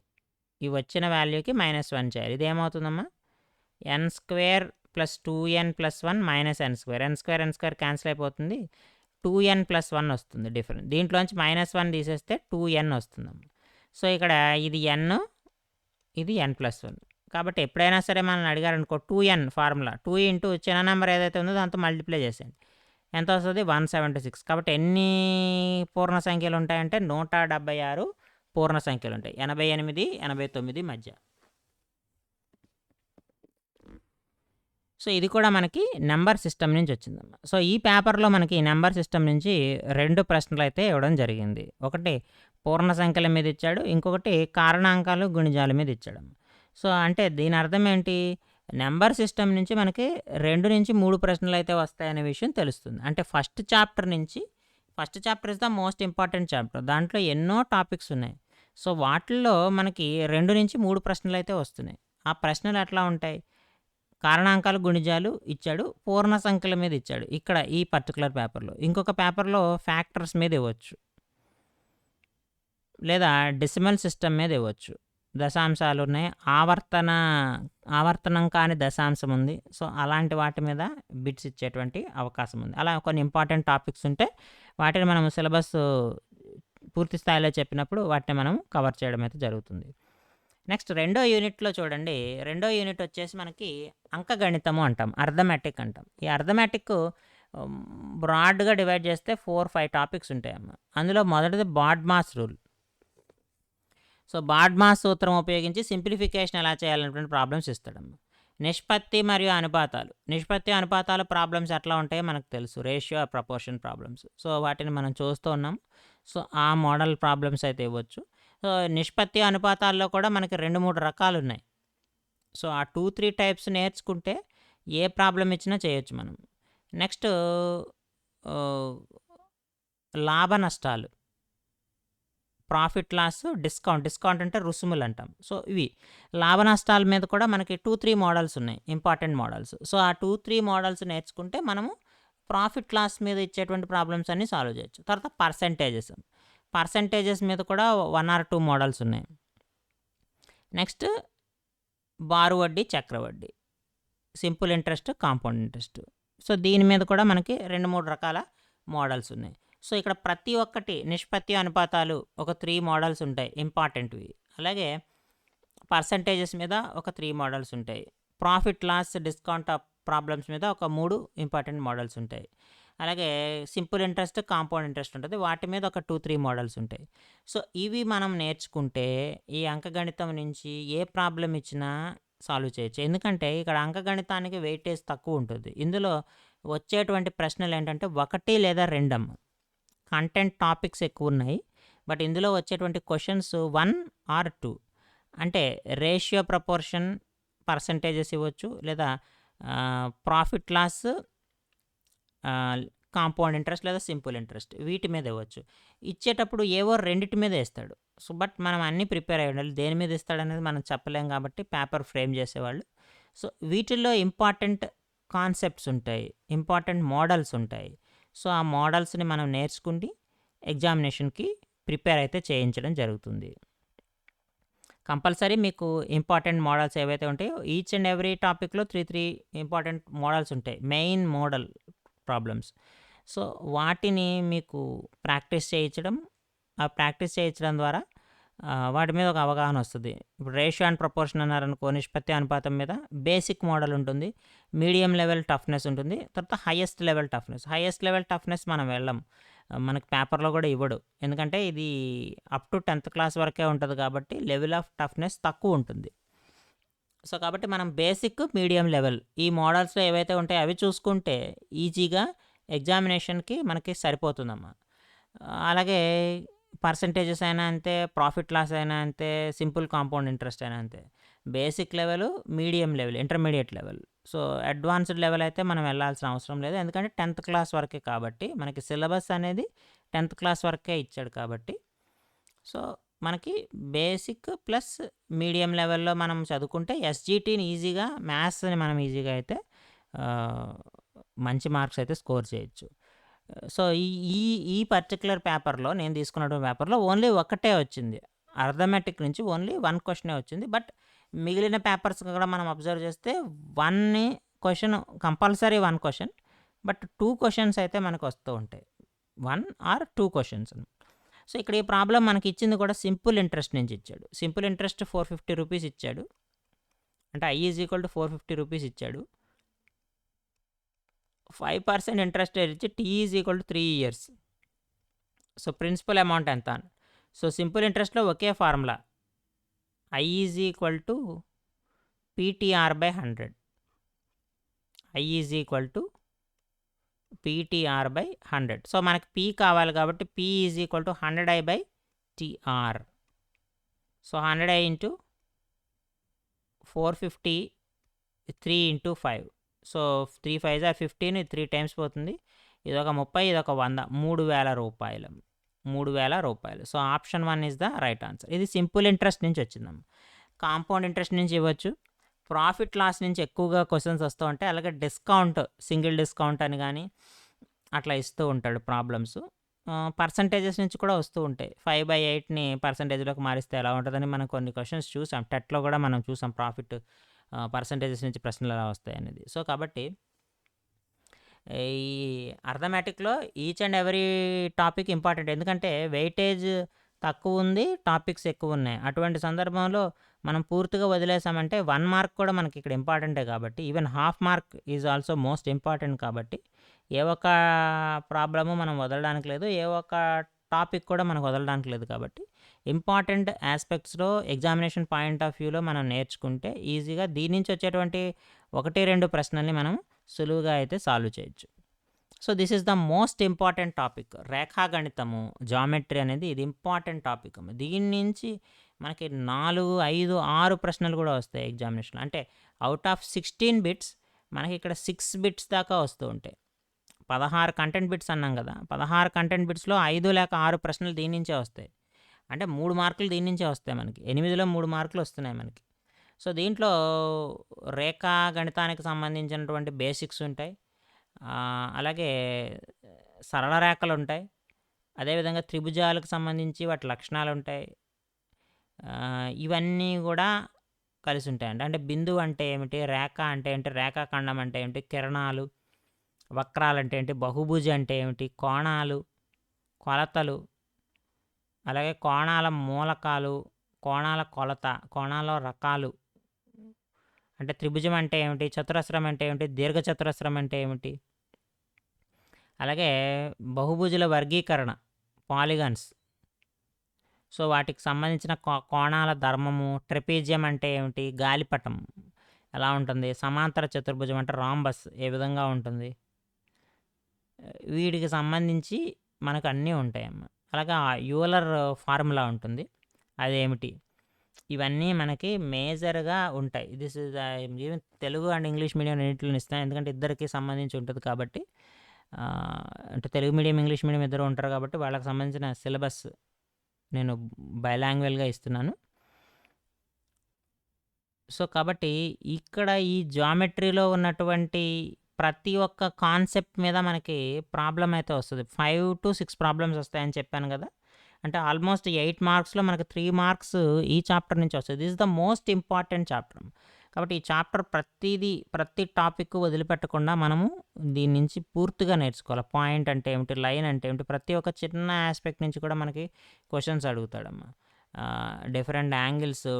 ఈ వచ్చిన వాల్యూకి -1 చేయాలి. ఇదేమవుతుందమ్మా, n square plus 2n+1 -n square. n square cancel అయిపోతుంది, 2n+1 వస్తుంది డిఫరెన్స్. దీంట్లోంచి -1 తీసేస్తే 2n వస్తుందమ్మా. సో ఇక్కడ ఇది n, ఇది n+1. కాబట్టి ఎప్పుడైనా సరే మనల్ని అడిగారనుకో, 2n ఫార్ములా, 2 ఇంటూ చిన్న నెంబర్ ఏదైతే ఉందో దాంతో మల్టిప్లై చేసేయండి. ఎంత వస్తుంది? 176. కాబట్టి ఎన్ని పూర్ణ సంఖ్యలు ఉంటాయంటే 176 పూర్ణ సంఖ్యలు ఉంటాయి, 88, 89 మధ్య. సో ఇది కూడా మనకి నెంబర్ సిస్టమ్ నుంచి వచ్చిందమ్మా. సో ఈ పేపర్లో మనకి నెంబర్ సిస్టమ్ నుంచి 2 ప్రశ్నలు అయితే ఇవ్వడం జరిగింది. ఒకటి పూర్ణ సంఖ్యల మీద ఇచ్చాడు, ఇంకొకటి కారణాంకాలు, గుణిజాల మీద ఇచ్చాడమ్మా. సో అంటే దీని అర్థం ఏంటి, నెంబర్ సిస్టమ్ నుంచి మనకి 2 నుంచి 3 ప్రశ్నలు అయితే వస్తాయనే విషయం తెలుస్తుంది. అంటే first chapter is the most important chapter. దాంట్లో ఎన్నో టాపిక్స్ ఉన్నాయి. సో వాటిల్లో మనకి 2 నుంచి 3 ప్రశ్నలు అయితే వస్తున్నాయి. ఆ ప్రశ్నలు ఎట్లా ఉంటాయి, కారణాంకాలు, గుణిజాలు ఇచ్చాడు, పూర్ణ సంఖ్యల మీద ఇచ్చాడు ఇక్కడ ఈ పర్టికులర్ పేపర్లో. ఇంకొక పేపర్లో ఫ్యాక్టర్స్ మీద ఇవ్వచ్చు, లేదా డెసిమల్ సిస్టమ్ మీద ఇవ్వచ్చు, దశాంశాలు ఉన్నాయి, ఆవర్తనం కాని దశాంశం ఉంది. సో అలాంటి వాటి మీద బిట్స్ ఇచ్చేటువంటి అవకాశం ఉంది. అలా కొన్ని ఇంపార్టెంట్ టాపిక్స్ ఉంటే వాటిని మనం సిలబస్ పూర్తి స్థాయిలో చెప్పినప్పుడు వాటిని మనం కవర్ చేయడం అయితే జరుగుతుంది. నెక్స్ట్ రెండో యూనిట్లో చూడండి, రెండో యూనిట్ వచ్చేసి మనకి అంకగణితము అంటాం, అర్థమెటిక్ అంటాం. ఈ అర్థమెటిక్ బ్రాడ్గా డివైడ్ చేస్తే 4-5 టాపిక్స్ ఉంటాయమ్మ. అందులో మొదటిది బాడ్మాస్ రూల్. సో బాడ్మాస్ సూత్రం ఉపయోగించి సింప్లిఫికేషన్ ఎలా చేయాలనేటువంటి ప్రాబ్లమ్స్ ఇస్తాడమ్మ. నిష్పత్తి మరియు అనుపాతాలు, నిష్పత్తి అనుపాతాల ప్రాబ్లమ్స్ ఎట్లా ఉంటాయో మనకు తెలుసు, రేషియో ప్రపోర్షన్ ప్రాబ్లమ్స్. సో వాటిని మనం చూస్తూ ఉన్నాం. సో ఆ మోడల్ ప్రాబ్లమ్స్ అయితే ఇవ్వచ్చు. సో నిష్పత్తి అనుపాతాల్లో కూడా మనకి 2-3 రకాలు ఉన్నాయి. సో ఆ 2-3 టైప్స్ నేర్చుకుంటే ఏ ప్రాబ్లం ఇచ్చినా చేయొచ్చు మనం. నెక్స్ట్ లాభ నష్టాలు, ప్రాఫిట్ లాస్, డిస్కౌంట్ అంటే రుసుములు అంటాం. సో ఇవి లాభ నష్టాల మీద కూడా మనకి 2-3 మోడల్స్ ఉన్నాయి, ఇంపార్టెంట్ మోడల్స్. సో ఆ 2-3 మోడల్స్ నేర్చుకుంటే మనము ప్రాఫిట్ లాస్ మీద ఇచ్చేటువంటి ప్రాబ్లమ్స్ అన్నీ సాల్వ్ చేయొచ్చు. తర్వాత పర్సంటేజెస్ మీద కూడా 1 or 2 మోడల్స్ ఉన్నాయి. నెక్స్ట్ బారు వడ్డీ, చక్రవడ్డీ, simple interest, compound interest. So దీని మీద కూడా మనకి 2-3 రకాల మోడల్స్ ఉన్నాయి. సో ఇక్కడ ప్రతి ఒక్కటి నిష్పత్తి అనుపాతాలు ఒక 3 మోడల్స్ ఉంటాయి ఇంపార్టెంట్వి. అలాగే పర్సంటేజెస్ మీద ఒక 3 మోడల్స్ ఉంటాయి. ప్రాఫిట్ లాస్, డిస్కౌంట్ ప్రాబ్లమ్స్ మీద ఒక 3 ఇంపార్టెంట్ మోడల్స్ ఉంటాయి. అలాగే సింపుల్ ఇంట్రెస్ట్, కాంపౌండ్ ఇంట్రెస్ట్ ఉంటుంది, వాటి మీద ఒక 2-3 మోడల్స్ ఉంటాయి. సో ఇవి మనం నేర్చుకుంటే ఈ అంకగణితం నుంచి ఏ ప్రాబ్లం ఇచ్చినా సాల్వ్ చేయొచ్చు. ఎందుకంటే ఇక్కడ అంకగణితానికి వెయిటేజ్ తక్కువ ఉంటుంది. ఇందులో వచ్చేటువంటి ప్రశ్నలు ఏంటంటే 1 లేదా 2 కంటెంట్ టాపిక్స్ ఎక్కువ ఉన్నాయి. బట్ ఇందులో వచ్చేటువంటి క్వశ్చన్స్ 1 or 2 అంటే రేషియో ప్రపోర్షన్, పర్సంటేజెస్ ఇవ్వచ్చు, లేదా ప్రాఫిట్ లాస్, కాంపౌండ్ ఇంట్రెస్ట్ లేదా సింపుల్ ఇంట్రెస్ట్, వీటి మీద ఇవ్వచ్చు. ఇచ్చేటప్పుడు ఏవో రెండిటి మీద ఇస్తాడు. సో బట్ మనం అన్నీ ప్రిపేర్ అయ్యి ఉండాలి. దేని మీద ఇస్తాడనేది మనం చెప్పలేం కాబట్టి పేపర్ ఫ్రేమ్ చేసేవాళ్ళు. సో వీటిల్లో ఇంపార్టెంట్ కాన్సెప్ట్స్ ఉంటాయి, ఇంపార్టెంట్ మోడల్స్ ఉంటాయి. సో ఆ మోడల్స్ని మనం నేర్చుకుండి ఎగ్జామినేషన్కి ప్రిపేర్ అయితే చేయించడం జరుగుతుంది. కంపల్సరీ మీకు ఇంపార్టెంట్ మోడల్స్ ఏవైతే ఉంటాయో ఈచ్ అండ్ ఎవ్రీ టాపిక్లో 3 ఇంపార్టెంట్ మోడల్స్ ఉంటాయి, మెయిన్ మోడల్ ప్రాబ్లమ్స్. సో వాటిని మీకు ప్రాక్టీస్ చేయించడం, ఆ ప్రాక్టీస్ చేయించడం ద్వారా వాటి మీద ఒక అవగాహన వస్తుంది. ఇప్పుడు రేషియో అండ్ ప్రపోర్షన్ అన్నారనుకో, నిష్పత్తి అనుపాతం మీద బేసిక్ మోడల్ ఉంటుంది, మీడియం లెవెల్ టఫ్నెస్ ఉంటుంది, తర్వాత హైయెస్ట్ లెవెల్ టఫ్నెస్ మనం వెళ్ళం, మనకు పేపర్లో కూడా ఇవ్వడు. ఎందుకంటే ఇది అప్ టు 10th క్లాస్ వరకే ఉంటుంది కాబట్టి లెవెల్ ఆఫ్ టఫ్నెస్ తక్కువ ఉంటుంది. సో కాబట్టి మనం బేసిక్, మీడియం లెవెల్ ఈ మోడల్స్లో ఏవైతే ఉంటాయో అవి చూసుకుంటే ఈజీగా ఎగ్జామినేషన్కి మనకి సరిపోతుందమ్మా. అలాగే పర్సంటేజెస్ అయినా అంతే, ప్రాఫిట్ లాస్ అయినా అంతే, సింపుల్ కాంపౌండ్ ఇంట్రెస్ట్ అయినా అంతే. Basic level, medium level, intermediate level. So advanced level అయితే మనం వెళ్ళాల్సిన అవసరం లేదు, ఎందుకంటే 10th క్లాస్ వరకే కాబట్టి మనకి సిలబస్ అనేది 10th క్లాస్ వరకే ఇచ్చాడు కాబట్టి. సో మనకి బేసిక్ ప్లస్ మీడియం లెవెల్లో మనం చదువుకుంటే ఎస్జిటిని ఈజీగా, మ్యాథ్స్ని మనం ఈజీగా అయితే మంచి మార్క్స్ అయితే స్కోర్ చేయొచ్చు. సో ఈ పర్టికులర్ పేపర్లో, నేను తీసుకున్నటువంటి పేపర్లో ఓన్లీ ఒకటే వచ్చింది, అర్థమెటిక్ నుంచి ఓన్లీ 1 క్వశ్చనే వచ్చింది. బట్ మిగిలిన పేపర్స్ కూడా మనం అబ్జర్వ్ చేస్తే 1 question compulsory 1 question, but 2 questions అయితే మనకు వస్తూ ఉంటాయి, 1 or 2 క్వశ్చన్స్. సో ఇక్కడ ఈ ప్రాబ్లం మనకి ఇచ్చింది కూడా సింపుల్ ఇంట్రెస్ట్ నుంచి ఇచ్చాడు. సింపుల్ ఇంట్రెస్ట్ 450 రూపీస్ ఇచ్చాడు, అంటే I = 450 రూపీస్ ఇచ్చాడు. 5% ఇంట్రెస్ట్ రేట్ ఇచ్చి T = 3 years. So principal amount ఎంత? సో సింపుల్ ఇంట్రెస్ట్లో ఒకే formula, I = PTR/100. I = PTR/100. So మనకి P కావాలి కాబట్టి P = 100I/TR. So 100I × 450, 3 × 5. సో 3 5s are 15, 3 times పోతుంది, ఇదొక 30, ఇదొక 100, 3000 రూపాయలు, 3000 రూపాయలు. So option 1 is the right answer. ఇది సింపుల్ ఇంట్రెస్ట్ నుంచి వచ్చిందమ్మ. కాంపౌండ్ ఇంట్రెస్ట్ నుంచి ఇవ్వచ్చు, ప్రాఫిట్ లాస్ నుంచి ఎక్కువగా క్వశ్చన్స్ వస్తూ ఉంటాయి. అలాగే డిస్కౌంట్, సింగిల్ డిస్కౌంట్ అని కానీ అట్లా ఇస్తూ ఉంటాడు ప్రాబ్లమ్స్. పర్సంటేజెస్ నుంచి కూడా వస్తూ ఉంటాయి. 5/8ని పర్సంటేజ్‌లోకి మారిస్తే ఎలా ఉంటదని మనం కొన్ని క్వెషన్స్ చూసాం. టెట్‌లో కూడా మనం చూసాం ప్రాఫిట్ పర్సంటేజెస్ నుంచి ప్రశ్నలు ఎలా వస్తాయనేది. సో, కాబట్టి ఈ అర్థమెటిక్‌లో each and every topic important. ఎందుకంటే వెయిటేజ్ తక్కువుంది, టాపిక్స్ ఎక్కువున్నాయి. అటువంటి సందర్భంలో మనం పూర్తిగా వదిలేసామంటే 1 మార్క్ కూడా మనకి ఇక్కడ ఇంపార్టెంటే కాబట్టి, even half mark is also most important కాబట్టి, ఏ ఒక్క ప్రాబ్లము మనం వదలడానికి లేదు. ఏ ఒక్క టాపిక్ కూడా మనకు వదలడానికి లేదు కాబట్టి, ఇంపార్టెంట్ ఆస్పెక్ట్స్‌లో ఎగ్జామినేషన్ పాయింట్ ఆఫ్ వ్యూలో మనం నేర్చుకుంటే ఈజీగా దీని నుంచి వచ్చేటువంటి 1, 2 ప్రశ్నల్ని మనం సులువుగా అయితే సాల్వ్ చేయొచ్చు. So, this is the most important topic. రేఖాగణితము, జామెట్రీ అనేది ఇది ఇంపార్టెంట్ టాపిక్. దీని నుంచి మనకి 4, 5, 6 ప్రశ్నలు కూడా వస్తాయి ఎగ్జామినేషన్‌లో. అంటే అవుట్ ఆఫ్ 16 బిట్స్ మనకి ఇక్కడ 6 బిట్స్ దాకా వస్తూ ఉంటాయి. 16 కంటెంట్ బిట్స్ అన్నాం కదా! 16 కంటెంట్ బిట్స్‌లో 5 లేక 6 ప్రశ్నలు దీని నుంచే వస్తాయి. అంటే 3 మార్కులు దీని నుంచే వస్తాయి మనకి. 8లో 3 మార్కులు వస్తున్నాయి మనకి. సో, దీంట్లో రేఖాగణితానికి సంబంధించినటువంటి బేసిక్స్ ఉంటాయి. అలాగే సరళ రేఖలుంటాయి. అదేవిధంగా త్రిభుజాలకు సంబంధించి వాటి లక్షణాలుంటాయి. ఇవన్నీ కూడా కలిసి ఉంటాయండి. అంటే బిందువు అంటే ఏమిటి, రేఖ అంటే ఏంటి, రేఖాఖండం అంటే ఏమిటి, కిరణాలు, వక్రాలు అంటే ఏంటి, బహుభుజి అంటే ఏమిటి, కోణాలు, కొలతలు, అలాగే కోణాల మూలకాలు, కోణాల కొలత, కోణాల రకాలు, అంటే త్రిభుజం అంటే ఏమిటి, చతురస్రం అంటే ఏమిటి, దీర్ఘచతురస్రం అంటే ఏమిటి, అలాగే బహుభుజుల వర్గీకరణ, పాలిగన్స్, సో వాటికి సంబంధించిన కోణాల ధర్మము, ట్రెపీజియం అంటే ఏమిటి, గాలిపటం ఎలా ఉంటుంది, సమాంతర చతుర్భుజం అంటే రాంబస్ ఏ విధంగా ఉంటుంది, వీటికి సంబంధించి మనకు అన్నీ ఉంటాయమ్మ. అలాగే యూలర్ ఫార్ములా ఉంటుంది, అదేమిటి, ఇవన్నీ మనకి మేజర్గా ఉంటాయి. This is even Telugu and English medium రెండింటిని ఇస్తాను, ఎందుకంటే ఇద్దరికి సంబంధించి ఉంటుంది కాబట్టి. అంటే తెలుగు మీడియం, ఇంగ్లీష్ మీడియం ఇద్దరు ఉంటారు కాబట్టి వాళ్ళకి సంబంధించిన సిలబస్ నేను బైలాంగ్వేజ్గా ఇస్తున్నాను. సో, కాబట్టి ఇక్కడ ఈ జామెట్రీలో ఉన్నటువంటి ప్రతి ఒక్క కాన్సెప్ట్ మీద మనకి ప్రాబ్లం అయితే వస్తుంది. 5 to 6 ప్రాబ్లమ్స్ వస్తాయని చెప్పాను కదా! అంటే ఆల్మోస్ట్ 8 మార్క్స్‌లో మనకు 3 మార్క్స్ ఈ చాప్టర్ నుంచి వస్తాయి. This is the most important chapter. కాబట్టి ఈ చాప్టర్ ప్రతి టాపిక్ వదిలిపెట్టకుండా మనము దీని నుంచి పూర్తిగా నేర్చుకోవాలి. పాయింట్ అంటే ఏమిటి, లైన్ అంటే ఏమిటి, ప్రతి ఒక్క చిన్న ఆస్పెక్ట్ నుంచి కూడా మనకి క్వశ్చన్స్ అడుగుతాడమ్మా. డిఫరెంట్ యాంగిల్స్,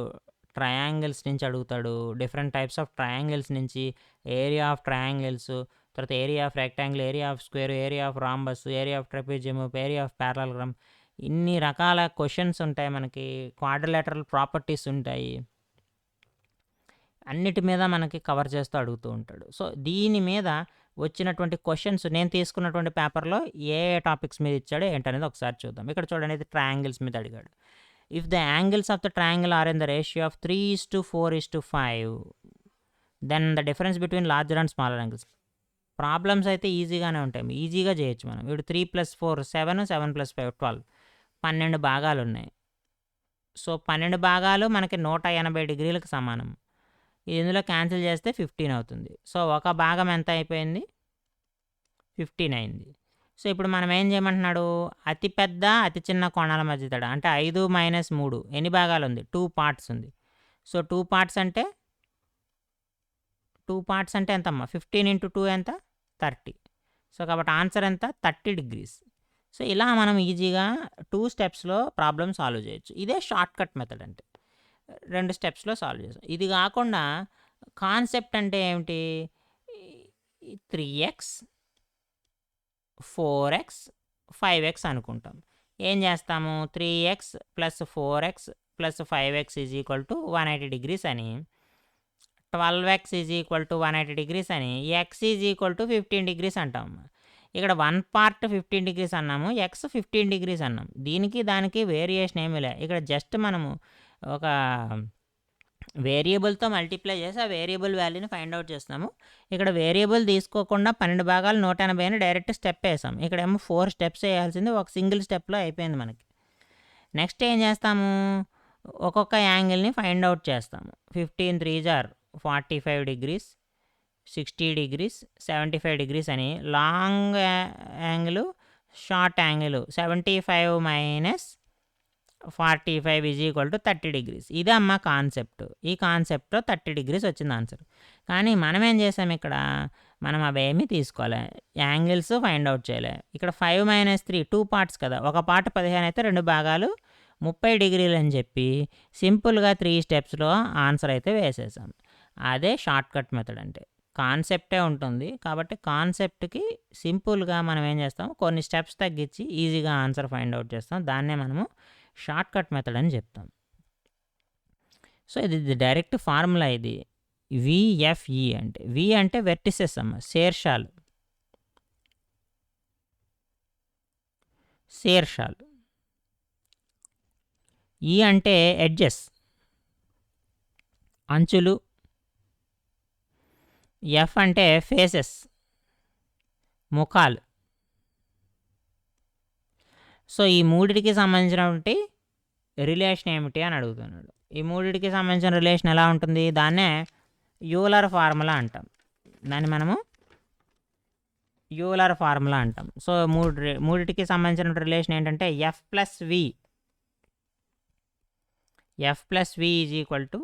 ట్రయాంగిల్స్ నుంచి అడుగుతాడు, డిఫరెంట్ టైప్స్ ఆఫ్ ట్రయాంగిల్స్ నుంచి, ఏరియా ఆఫ్ ట్రయాంగిల్స్, తర్వాత area of rectangle, area of square, area of rhombus, area of trapezium, area of parallelogram, ఇన్ని రకాల క్వశ్చన్స్ ఉంటాయి మనకి. క్వాడ్రిలేటరల్ ప్రాపర్టీస్ ఉంటాయి. అన్నిటి మీద మనకి కవర్ చేస్తూ అడుగుతూ ఉంటాడు. సో, దీని మీద వచ్చినటువంటి క్వశ్చన్స్ నేను తీసుకున్నటువంటి పేపర్లో ఏ టాపిక్స్ మీద ఇచ్చాడో ఏంటనేది ఒకసారి చూద్దాం. ఇక్కడ చూడండి, ఇది ట్రయాంగిల్స్ మీద అడిగాడు. If the angles of the triangle are in the ratio of 3:4:5 then the difference between larger and smaller angles. Problems అయితే ఈజీగానే ఉంటాయి, ఈజీగా చేయొచ్చు మనం. ఇప్పుడు 3 + 4 7, 7 + 5 12, 12 భాగాలు ఉన్నాయి. సో, 12 భాగాలు మనకి 180 డిగ్రీలకు సమానం. ఇందులో క్యాన్సిల్ చేస్తే 15 అవుతుంది. సో, ఒక భాగం ఎంత అయిపోయింది, 15 అయింది. సో, ఇప్పుడు మనం ఏం చేయమంటున్నాడు, అతి పెద్ద అతి చిన్న కోణాల మధ్య తేడా అంటే 5 - 3 ఎన్ని భాగాలు ఉంది, 2 పార్ట్స్ ఉంది. సో, 2 పార్ట్స్ అంటే ఎంతమ్మా, 15 × 2 ఎంత, 30. సో, కాబట్టి ఆన్సర్ ఎంత, 30 degrees. సో, ఇలా మనం ఈజీగా 2 స్టెప్స్లో ప్రాబ్లమ్ సాల్వ్ చేయొచ్చు. ఇదే షార్ట్ కట్ మెథడ్ అంటే 2 స్టెప్స్లో సాల్వ్ చేస్తాం. ఇది కాకుండా కాన్సెప్ట్ అంటే ఏమిటి, 3x 4x 5x అనుకుంటాం. ఏం చేస్తాము, 3x + 4x + 5x = 180 degrees అని, 12x = 180 degrees అని, x = 15 degrees అంటాం. ఇక్కడ 1 పార్ట్ 15 degrees అన్నాము, x 15 degrees అన్నాం. దీనికి దానికి వేరియేషన్ ఏమీ లే. ఇక్కడ జస్ట్ మనము ఒక వేరియబుల్తో మల్టిప్లై చేసి ఆ వేరియబుల్ వాల్యూని ఫైండ్ అవుట్ చేస్తాము. ఇక్కడ వేరియబుల్ తీసుకోకుండా 12 భాగాలు 180 అని డైరెక్ట్ స్టెప్ వేసాం. ఇక్కడేమో 4 స్టెప్స్ వేయాల్సింది ఒక సింగిల్ స్టెప్లో అయిపోయింది మనకి. నెక్స్ట్ ఏం చేస్తాము, ఒక్కొక్క యాంగిల్ని ఫైండ్ అవుట్ చేస్తాము. 15 × 3 = 45 degrees, 60 degrees, 75 degrees అని long angle short angle 75 minus 45 is equal to 30 degrees. ఇదే అమ్మ కాన్సెప్ట్. ఈ కాన్సెప్ట్లో 30 డిగ్రీస్ వచ్చింది ఆన్సర్. కానీ మనం ఏం చేసాం ఇక్కడ, మనం అవేమీ తీసుకోలే, యాంగిల్స్ ఫైండ్ అవుట్ చేయలే. ఇక్కడ 5 - 3 2 పార్ట్స్ కదా, ఒక పార్ట్ 15 అయితే 2 భాగాలు 30 డిగ్రీలు అని చెప్పి సింపుల్గా 3 స్టెప్స్లో ఆన్సర్ అయితే వేసేసాం. అదే షార్ట్ కట్ మెథడ్ అంటే. కాన్సెప్టే ఉంటుంది కాబట్టి కాన్సెప్ట్కి సింపుల్గా మనం ఏం చేస్తాం, కొన్ని స్టెప్స్ తగ్గించి ఈజీగా ఆన్సర్ ఫైండ్ అవుట్ చేస్తాం. దాన్నే మనము షార్ట్ కట్ మెథడ్ అని చెప్తాం. సో ఇది డైరెక్ట్ ఫార్ములా. ఇది విఎఫ్ఈ అంటే, వి అంటే వెర్టిసెస్ అమ్మ, శీర్షాలు. ఈ అంటే ఎడ్జెస్, అంచులు. ఎఫ్ అంటే ఫేసెస్, ముఖాలు. సో ఈ మూడిటికి సంబంధించినటువంటి రిలేషన్ ఏమిటి అని అడుగుతున్నాడు. ఈ మూడిటికి సంబంధించిన రిలేషన్ ఎలా ఉంటుంది, దాన్నే యూలర్ ఫార్ములా అంటాం. దాన్ని మనము యూలర్ ఫార్ములా అంటాం. సో మూడిటికి సంబంధించిన రిలేషన్ ఏంటంటే F plus V is equal to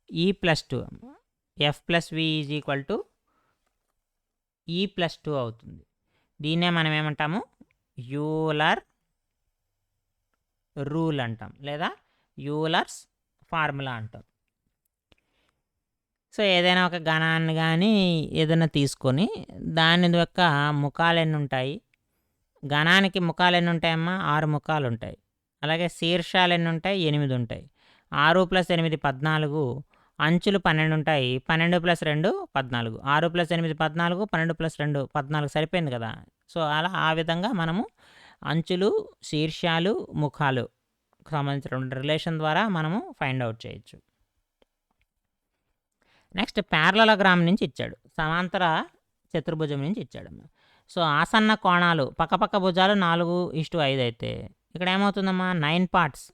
E plus 2. F plus V is equal to E plus 2 అవుతుంది. దీన్నే మనం ఏమంటాము, యూలర్ రూల్ అంటాం, లేదా యూలర్స్ ఫార్ములా అంటాం. సో ఏదైనా ఒక గణాన్ని కానీ ఏదైనా తీసుకొని దాని యొక్క ముఖాలు ఎన్ని ఉంటాయి, గణానికి ముఖాలు ఎన్ని ఉంటాయమ్మా, 6 ముఖాలు ఉంటాయి. అలాగే శీర్షాలు ఎన్ని ఉంటాయి, 8 ఉంటాయి. 6 + 8 14, అంచులు 12 ఉంటాయి. 12 + 2 14, 6 + 8 14, 12 + 2 14, సరిపోయింది కదా. సో అలా ఆ విధంగా మనము అంచులు, శీర్షాలు, ముఖాలు సంబంధించిన రిలేషన్ ద్వారా మనము ఫైండ్ అవుట్ చేయొచ్చు. నెక్స్ట్ ప్యారలలోగ్రామ్ నుంచి ఇచ్చాడు, సమాంతర చతుర్భుజం నుంచి ఇచ్చాడు. సో ఆసన్న కోణాలు, పక్కపక్క భుజాలు 4:5 అయితే ఇక్కడ ఏమవుతుందమ్మా, 9 పార్ట్స్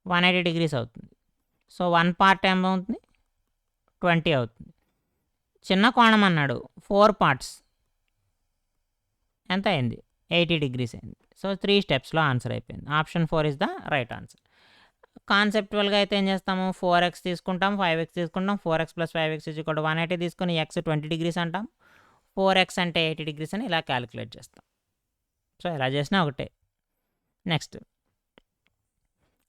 180 డిగ్రీస్ అవుతుంది. సో 1 పార్ట్ ఏమవుతుంది, 20 అవుతుంది. చిన్న కోణం అన్నాడు, 4 పార్ట్స్ ఎంత అయింది, 80 డిగ్రీస్ అయింది. సో 3 స్టెప్స్లో ఆన్సర్ అయిపోయింది. Option 4 is the right answer. కాన్సెప్చువల్గా అయితే ఏం చేస్తాము, 4x తీసుకుంటాం, 5x తీసుకుంటాం. 4x + 5x = 180 తీసుకొని x 20 డిగ్రీస్ అంటాం. 4x అంటే 80 డిగ్రీస్ అని ఇలా క్యాలిక్యులేట్ చేస్తాం. సో ఎలా చేసినా ఒకటే. నెక్స్ట్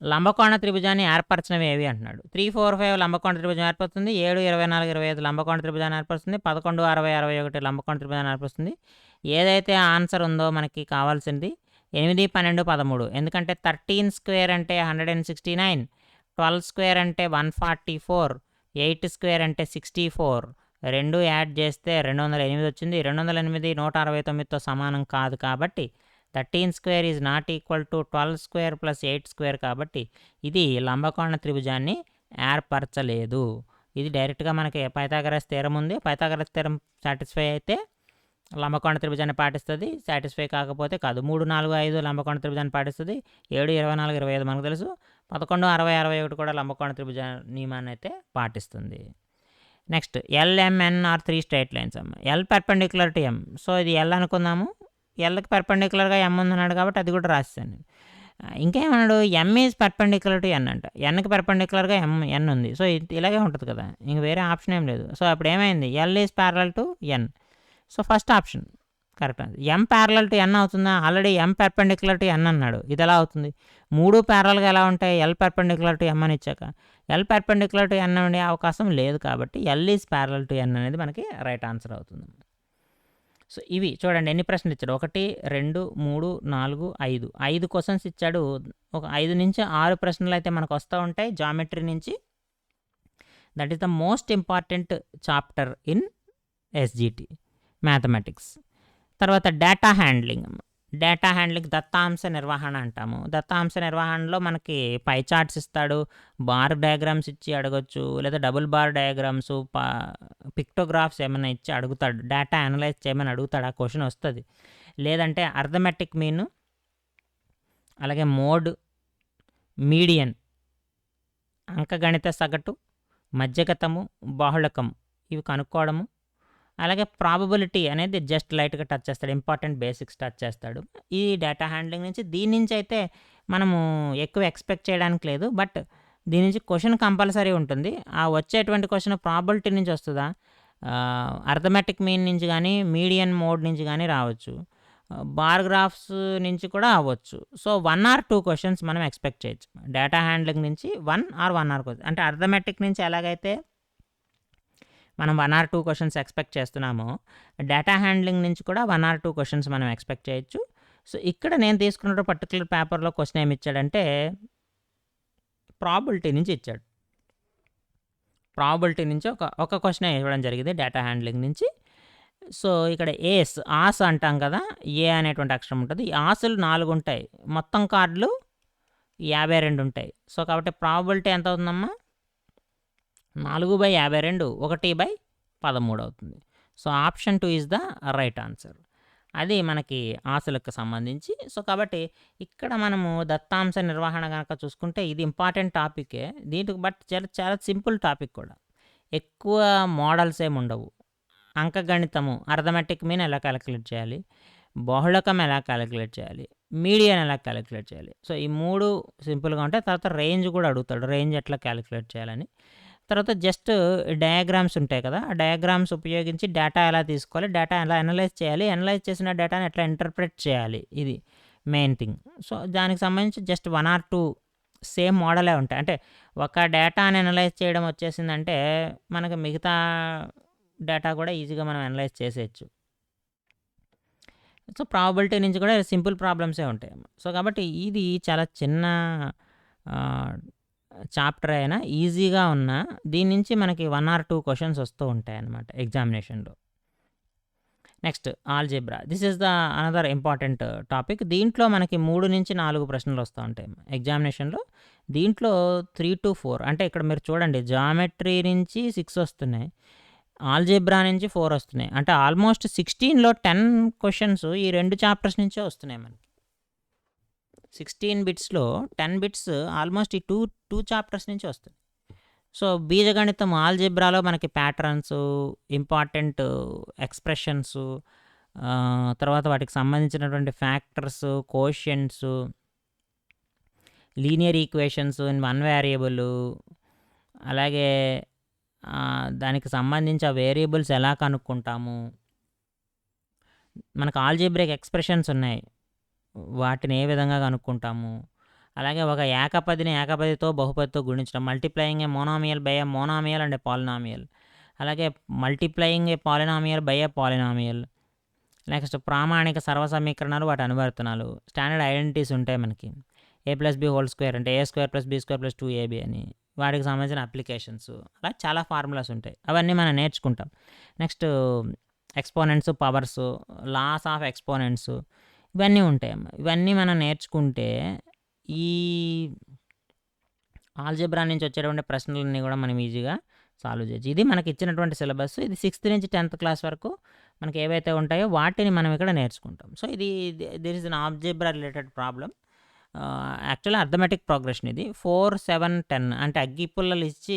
లంబకోణ త్రిభుజాన్ని ఏర్పరచినవి ఏవి అంటున్నాడు. 3, 4, 5 లంబకోణ త్రిభుజం ఏర్పరుస్తుంది. 7, 24, 25 లంబకోణ త్రిభుజాన్ని ఏర్పరుస్తుంది. 11, 60, 61 లంబకోణ త్రిభుజాన్ని ఏర్పరుస్తుంది. ఏదైతే ఆన్సర్ ఉందో మనకి కావాల్సింది 8, 12, 13. ఎందుకంటే 13 స్క్వేర్ అంటే 169, 12 స్క్వేర్ అంటే 144, 8 స్క్వేర్ అంటే 64. 2 యాడ్ చేస్తే 208 వచ్చింది. 208 169తో సమానం కాదు కాబట్టి 13 square is not equal to 12 square + 8 square. కాబట్టి ఇది లంబకోణ త్రిభుజాన్ని ఏర్పరచలేదు. ఇది డైరెక్ట్గా మనకి పైథాగరస్ థీరం ఉంది. పైథాగరస్ థీరం సాటిస్ఫై అయితే లంబకోణ త్రిభుజాన్ని పాటిస్తుంది, సాటిస్ఫై కాకపోతే కాదు. 3, 4, 5 లంబకోణ త్రిభుజాన్ని పాటిస్తుంది. 7, 24, 25 మనకు తెలుసు. 11, 60, 61 కూడా లంబకోణ త్రిభుజ నియమాన్ని అయితే పాటిస్తుంది. Next LMN are 3 straight lines అమ్మ. L perpendicular to M. So ఇది L అనుకుందాము. Lకి పర్పెండిక్యులర్గా M ఉందన్నాడు కాబట్టి అది కూడా రాస్తాను. ఇంకేమన్నాడు, M is perpendicular to N అంట. Nకి పర్పెండిక్యులర్గా N ఉంది. సో ఇలాగే ఉంటుంది కదా, ఇంక వేరే ఆప్షన్ ఏం లేదు. సో అప్పుడు ఏమైంది, L is parallel to N. So first option correct. M parallel to N అవుతుందా, already M perpendicular to N అన్నాడు. ఇది ఎలా అవుతుంది, 3 ప్యారలల్గా ఎలా ఉంటాయి, L పర్పెండిక్యులర్ టు M అని ఇచ్చాక L పర్పెండిక్యులర్ టు N ఉండే అవకాశం లేదు కాబట్టి L is parallel to N అనేది మనకి రైట్ ఆన్సర్ అవుతుంది. సో ఇవి చూడండి ఎన్ని ప్రశ్నలు ఇచ్చాడు, 1, 2, 3, 4, 5 5 క్వశ్చన్స్ ఇచ్చాడు. ఒక 5 నుంచి 6 ప్రశ్నలు అయితే మనకు వస్తూ ఉంటాయి జామెట్రీ నుంచి. That is the most important chapter in SGT mathematics. తర్వాత డేటా హ్యాండ్లింగ్. దత్తాంశ నిర్వహణ అంటాము. దత్తాంశ నిర్వహణలో మనకి పై చార్ట్స్ ఇస్తాడు, బార్ డయాగ్రామ్స్ ఇచ్చి అడగొచ్చు, లేదా డబుల్ బార్ డయాగ్రామ్స్, పిక్టోగ్రాఫ్స్ ఏమైనా ఇచ్చి అడుగుతాడు. డేటా అనలైజ్ చేయమని అడుగుతాడు, ఆ క్వశ్చన్ వస్తుంది. లేదంటే అర్థమెటిక్ మీన్, అలాగే మోడ్, మీడియన్, అంకగణిత సగటు, మధ్యగతము, బాహుళకము ఇవి కనుక్కోవడము. అలాగే ప్రాబబిలిటీ అనేది జస్ట్ లైట్‌గా టచ్ చేస్తాడు. ఇంపార్టెంట్ బేసిక్స్ టచ్ చేస్తాడు. ఈ డేటా హ్యాండ్లింగ్ నుంచి దీని నుంచి అయితే మనము ఎక్కువ ఎక్స్‌పెక్ట్ చేయడానికి లేదు. బట్ దీని నుంచి క్వెషన్ కంపల్సరీ ఉంటుంది. ఆ వచ్చేటువంటి క్వెషన్ ప్రాబబిలిటీ నుంచి వస్తదా? అర్థమెటిక్ మీన్ నుంచి గానీ, మీడియన్ మోడ్ నుంచి గానీ రావచ్చు. బార్ గ్రాఫ్స్ నుంచి కూడా అవ్వచ్చు. సో, 1 ఆర్ 2 క్వెషన్స్ మనం ఎక్స్‌పెక్ట్ చేయొచ్చు. డేటా హ్యాండ్లింగ్ నుంచి 1 ఆర్ 1 ఆర్ క్వెషన్. అంటే అర్థమెటిక్ నుంచి ఎలాగైతే మనం 1 ఆర్ 2 క్వెషన్స్ ఎక్స్‌పెక్ట్ చేస్తున్నామో, డేటా హ్యాండ్లింగ్ నుంచి కూడా 1 ఆర్ 2 క్వెషన్స్ మనం ఎక్స్‌పెక్ట్ చేయొచ్చు. సో, ఇక్కడ నేను తీసుకున్న పర్టిక్యులర్ పేపర్‌లో క్వెషన్ ఏమిచ్చాడంటే, ప్రాబబిలిటీ నుంచి ఇచ్చాడు. ప్రాబబిలిటీ నుంచి ఒక క్వెషనే ఇవ్వడం జరిగింది డేటా హ్యాండ్లింగ్ నుంచి. సో, ఇక్కడ ఆస్ అంటాం కదా! ఏ అనేటువంటి అక్షరం ఉంటుంది. ఈ ఆసులు 4 ఉంటాయి. మొత్తం కార్డులు 52 ఉంటాయి. సో, కాబట్టి ప్రాబబిలిటీ ఎంత అవుతుందమ్మా? 4/52 1/13 అవుతుంది. So, option 2 is the right answer. అది మనకి ఆశలకు సంబంధించి. సో, కాబట్టి ఇక్కడ మనము దత్తాంశ నిర్వహణ గనక చూసుకుంటే ఇది ఇంపార్టెంట్ టాపికే. దీనికి బట్ చాలా సింపుల్ టాపిక్ కూడా. ఎక్కువ మోడల్స్ ఏమి ఉండవు. అంకగణితము, అర్థమెటిక్ మీన్ ఎలా క్యాలిక్యులేట్ చేయాలి, బహుళకం ఎలా క్యాలిక్యులేట్ చేయాలి, మీడియన్ ఎలా క్యాలిక్యులేట్ చేయాలి. సో, ఈ 3 సింపుల్‌గా ఉంటాయి. తర్వాత రేంజ్ కూడా అడుగుతాడు. రేంజ్ ఎట్లా క్యాలిక్యులేట్ చేయాలని. తర్వాత జస్ట్ డయాగ్రామ్స్ ఉంటాయి కదా! ఆ డయాగ్రామ్స్ ఉపయోగించి డేటా ఎలా తీసుకోవాలి, డేటా ఎలా అనలైజ్ చేయాలి, అనలైజ్ చేసిన డేటాని ఎట్లా ఇంటర్ప్రెట్ చేయాలి, ఇది మెయిన్ థింగ్. సో, దానికి సంబంధించి జస్ట్ 1 ఆర్ 2 సేమ్ మోడలే ఉంటాయి. అంటే ఒక డేటాని అనలైజ్ చేయడం వచ్చేసిందంటే మనకు మిగతా డేటా కూడా ఈజీగా మనం అనలైజ్ చేసేయచ్చు. సో, ప్రాబబిలిటీ నుంచి కూడా సింపుల్ ప్రాబ్లమ్సే ఉంటాయి. సో, కాబట్టి ఇది చాలా చిన్న చాప్టర్ అయినా ఈజీగా ఉన్న దీని నుంచి మనకి 1 ఆర్ 2 క్వెషన్స్ వస్తూ ఉంటాయన్నమాట ఎగ్జామినేషన్‌లో. Next algebra. This is the another important topic. దీంట్లో మనకి 3-4 ప్రశ్నలు వస్తూ ఉంటాయి ఎగ్జామినేషన్‌లో. దీంట్లో 3-4 అంటే ఇక్కడ మీరు చూడండి జామెట్రీ నుంచి 6 వస్తున్నాయి. ఆల్జీబ్రా నుంచి 4 వస్తున్నాయి. అంటే ఆల్మోస్ట్ 16లో 10 క్వెషన్స్ ఈ 2 చాప్టర్స్ నుంచే వస్తున్నాయి మనకి. 16 బిట్స్‌లో 10 బిట్స్ ఆల్మోస్ట్ ఈ 2 చాప్టర్స్ నుంచి వస్తాయి. సో, బీజగణితం ఆల్జీబ్రాలో మనకి ప్యాటర్న్స్, ఇంపార్టెంట్ ఎక్స్‌ప్రెషన్స్, తర్వాత వాటికి సంబంధించినటువంటి factors, quotients, linear equations in one variable, అలాగే దానికి సంబంధించి ఆ వేరియబుల్స్ ఎలా కనుక్కుంటాము, మనకు ఆల్జీబ్రిక్ ఎక్స్‌ప్రెషన్స్ ఉన్నాయి. వాటిని ఏ విధంగా కనుక్కుంటాము, అలాగే ఒక ఏకపదిని ఏకపదితో బహుపదితో గుణించడం, multiplying a monomial by a monomial and a polynomial, అలాగే multiplying a polynomial by a polynomial, next ప్రామాణిక సర్వసమీకరణాలు, వాటి అనువర్తనాలు, స్టాండర్డ్ ఐడెంటిటీస్ ఉంటాయి మనకి. a+b² అంటే a²+b²+2ab అని, వాటికి సంబంధించిన అప్లికేషన్స్, అలా చాలా ఫార్ములాస్ ఉంటాయి. అవన్నీ మనం నేర్చుకుంటాం. Next exponents, powers, laws of exponents, ఇవన్నీ ఉంటాయమ్మ. ఇవన్నీ మనం నేర్చుకుంటే ఈ ఆల్జీబ్రా నుంచి వచ్చేటువంటి ప్రశ్నలన్నీ కూడా మనం ఈజీగా సాల్వ్ చేయొచ్చు. ఇది మనకి ఇచ్చినటువంటి సిలబస్. ఇది 6th నుంచి 10th క్లాస్ వరకు మనకి ఏవైతే ఉంటాయో వాటిని మనం ఇక్కడ నేర్చుకుంటాం. సో, ఇది there is an algebra related problem. యాక్చువల్గా అర్థమెటిక్ ప్రోగ్రెషన్ ఇది 4, 7, 10 అంటే అగ్గిపుల్లలు ఇచ్చి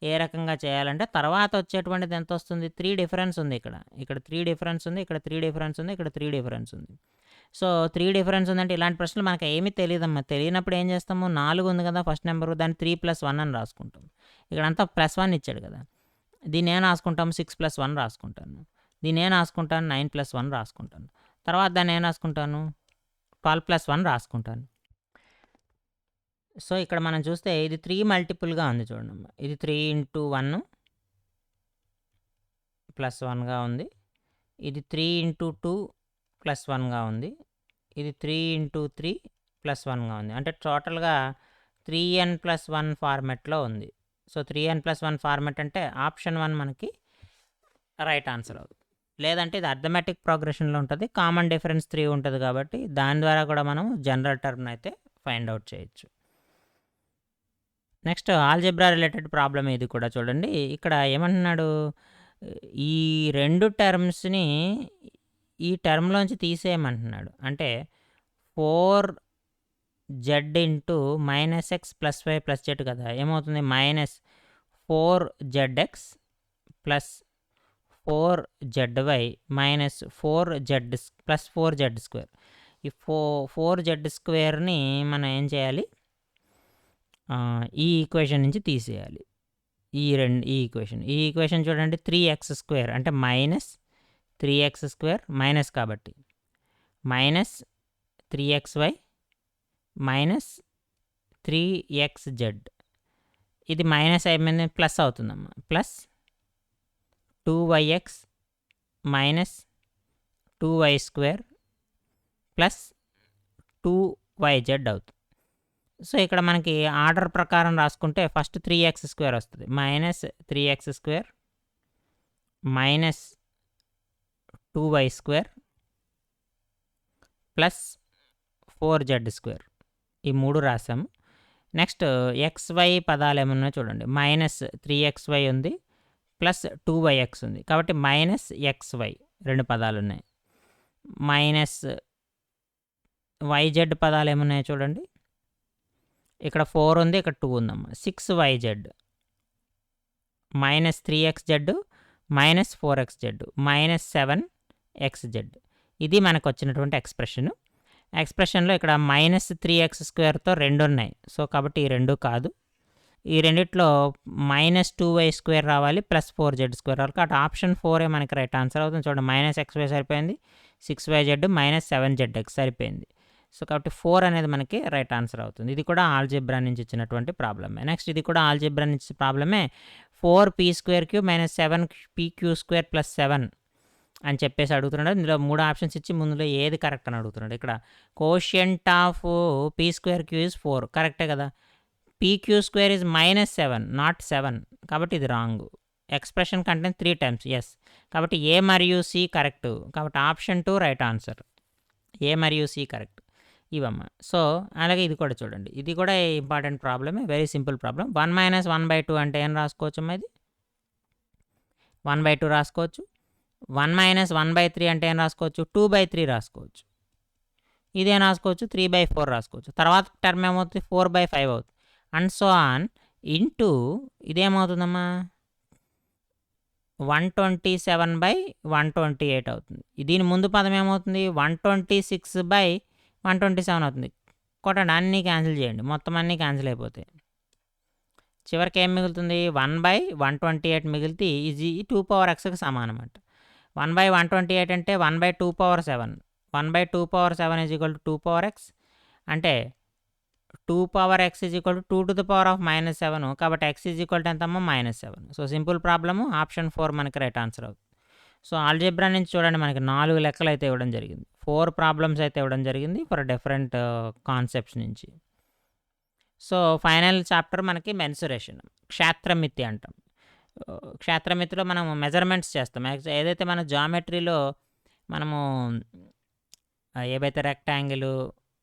ఏ రకంగా చేయాలంటే తర్వాత వచ్చేటువంటిది ఎంత వస్తుంది, 3 డిఫరెన్స్ ఉంది ఇక్కడ. ఇక్కడ 3 డిఫరెన్స్ ఉంది, ఇక్కడ 3 డిఫరెన్స్ ఉంది, ఇక్కడ 3 డిఫరెన్స్ ఉంది. సో, 3 డిఫరెన్స్ ఉందంటే ఇలాంటి ప్రశ్నలు మనకు ఏమీ తెలియదమ్మా. తెలియనప్పుడు ఏం చేస్తాము, 4 ఉంది కదా ఫస్ట్ నెంబరు, దాన్ని 3+1 అని రాసుకుంటాం. ఇక్కడంతా +1 ఇచ్చాడు కదా, దీన్ని ఏం రాసుకుంటాము, 6+1 రాసుకుంటాను. దీన్ని ఏం రాసుకుంటాను, 9+1 రాసుకుంటాను. తర్వాత దాన్ని ఏం రాసుకుంటాను, 12+1 రాసుకుంటాను. సో, ఇక్కడ మనం చూస్తే ఇది 3 మల్టిపుల్గా ఉంది చూడండి. ఇది 3 × 1 +1గా ఉంది. ఇది 3 × 2 +1గా ఉంది. ఇది 3 × 3 +1గా ఉంది. అంటే టోటల్గా 3n+1 ఫార్మెట్లో ఉంది. సో, 3n+1 ఫార్మెట్ అంటే ఆప్షన్ 1 మనకి రైట్ ఆన్సర్ అవుతుంది. లేదంటే ఇది అర్థమెటిక్ ప్రోగ్రెషన్లో ఉంటుంది. కామన్ డిఫరెన్స్ 3 ఉంటుంది కాబట్టి దాని ద్వారా కూడా మనం జనరల్ టర్మ్ అయితే ఫైండ్ అవుట్ చేయొచ్చు. నెక్స్ట్ ఆల్జీబ్రా రిలేటెడ్ ప్రాబ్లమ్ ఇది కూడా చూడండి. ఇక్కడ ఏమంటున్నాడు, ఈ 2 టర్మ్స్ని ఈ టర్మ్లోంచి తీసేయమంటున్నాడు. అంటే 4z - x + y + z కదా, ఏమవుతుంది, -4zx + 4zy minus 4z plus 4z square. ఈ 4z స్క్వేర్ని మనం ఏం చేయాలి, ఈ ఈక్వేషన్ నుంచి తీసేయాలి. ఈ ఈక్వేషన్ చూడండి, 3x స్క్వేర్ అంటే మైనస్ 3x స్క్వేర్ మైనస్ కాబట్టి మైనస్ 3xy మైనస్ 3xz, ఇది మైనస్ అయిపోయింది ప్లస్ అవుతుందమ్మా, plus 2yx minus 2y square plus 2yz అవుతుంది. సో ఇక్కడ మనకి ఆర్డర్ ప్రకారం రాసుకుంటే ఫస్ట్ 3x స్క్వేర్ వస్తుంది, minus 3x square minus 2y square plus 4z square, ఈ 3 రాసాము. నెక్స్ట్ xy పదాలు ఏమన్నా చూడండి, మైనస్ 3xy ఉంది ప్లస్ 2yx ఉంది కాబట్టి మైనస్ xy 2 పదాలు ఉన్నాయి. మైనస్ yz పదాలు ఏమున్నాయో చూడండి, ఇక్కడ 4 ఉంది, ఇక్కడ 2 ఉందమ్మా, 6yz minus 3xz minus 4xz minus 7xz. ఇది మనకు వచ్చినటువంటి ఎక్స్ప్రెషన్లో ఇక్కడ మైనస్ 3x స్క్వేర్తో 2 ఉన్నాయి. సో కాబట్టి ఈ 2 కాదు, ఈ రెండిట్లో మైనస్ 2y స్క్వేర్ రావాలి ప్లస్ 4z స్క్వేర్ రావాలి. కాబట్టి ఆప్షన్ 4 మనకి రైట్ ఆన్సర్ అవుతుంది. చూడండి, మైనస్ xy సరిపోయింది, 6yz మైనస్ 7zx సరిపోయింది. సో కాబట్టి 4 అనేది మనకి రైట్ ఆన్సర్ అవుతుంది. ఇది కూడా ఆల్జీబ్రా నుంచి ఇచ్చినటువంటి ప్రాబ్లమే. నెక్స్ట్ ఇది కూడా ఆల్జీబ్రా నుంచి ప్రాబ్లమే. 4p² మైనస్ 7pq² ప్లస్ 7 అని చెప్పేసి అడుగుతున్నాడు. ఇందులో 3 ఆప్షన్స్ ఇచ్చి ముందులో ఏది కరెక్ట్ అని అడుగుతున్నాడు. ఇక్కడ కోషియంట్ ఆఫ్ p²q ఈజ్ 4, కరెక్టే కదా. pq² ఈజ్ మైనస్ 7 నాట్ 7, కాబట్టి ఇది wrong. Expression content 3 times, yes. కాబట్టి ఏ మరియు సి కరెక్ట్, కాబట్టి ఆప్షన్ 2 రైట్ ఆన్సర్. ఏ మరియు సి కరెక్ట్ ఇవమ్మా. సో అలాగే ఇది కూడా చూడండి, ఇది కూడా ఇంపార్టెంట్ ప్రాబ్లమే, వెరీ సింపుల్ ప్రాబ్లం. 1 మైనస్ 1/2 అంటే ఏం రాసుకోవచ్చు అమ్మా, ఇది 1/2 రాసుకోవచ్చు. 1 మైనస్ 1/3 అంటే ఏం రాసుకోవచ్చు, 2/3 రాసుకోవచ్చు. ఇదేం రాసుకోవచ్చు, 3/4 రాసుకోవచ్చు. తర్వాత టర్మ్ ఏమవుతుంది, 4/5 అవుతుంది. అండ్ సో ఆన్ ఇంటూ ఇదేమవుతుందమ్మా, 127/128 అవుతుంది. దీని ముందు పదం ఏమవుతుంది, 126/127 అవుతుంది. కొట్టండి, అన్నీ క్యాన్సిల్ చేయండి, మొత్తం అన్నీ క్యాన్సిల్ అయిపోతాయి. చివరికి ఏం మిగులుతుంది, 1/128 మిగిలితే ఇది 2x సమానం అంట. 1/128 అంటే 1/2^7, 1/2^7 ఈజ్ ఈక్వల్ టు 2x, అంటే 2x ఈజ్ ఈక్వల్ టు 2⁻⁻7, కాబట్టి x ఈజ్ ఈక్వల్ టు ఎంతమ్మా, -7. సో సింపుల్ ప్రాబ్లము, ఆప్షన్ 4 మనకి రైట్ ఆన్సర్ అవుతుంది. సో ఆల్జీబ్రా నుంచి చూడండి, మనకి 4 లెక్కలు అయితే ఇవ్వడం జరిగింది, 4 ప్రాబ్లమ్స్ అయితే ఇవ్వడం జరిగింది ఫర్ డిఫరెంట్ కాన్సెప్ట్స్ నుంచి. సో ఫైనల్ చాప్టర్ మనకి మెన్సురేషన్, క్షేత్రమితి అంటాం. క్షేత్రమితిలో మనం మెజర్మెంట్స్ చేస్తాం. ఏదైతే మన జామెట్రీలో మనము ఏవైతే రెక్టాంగిల్,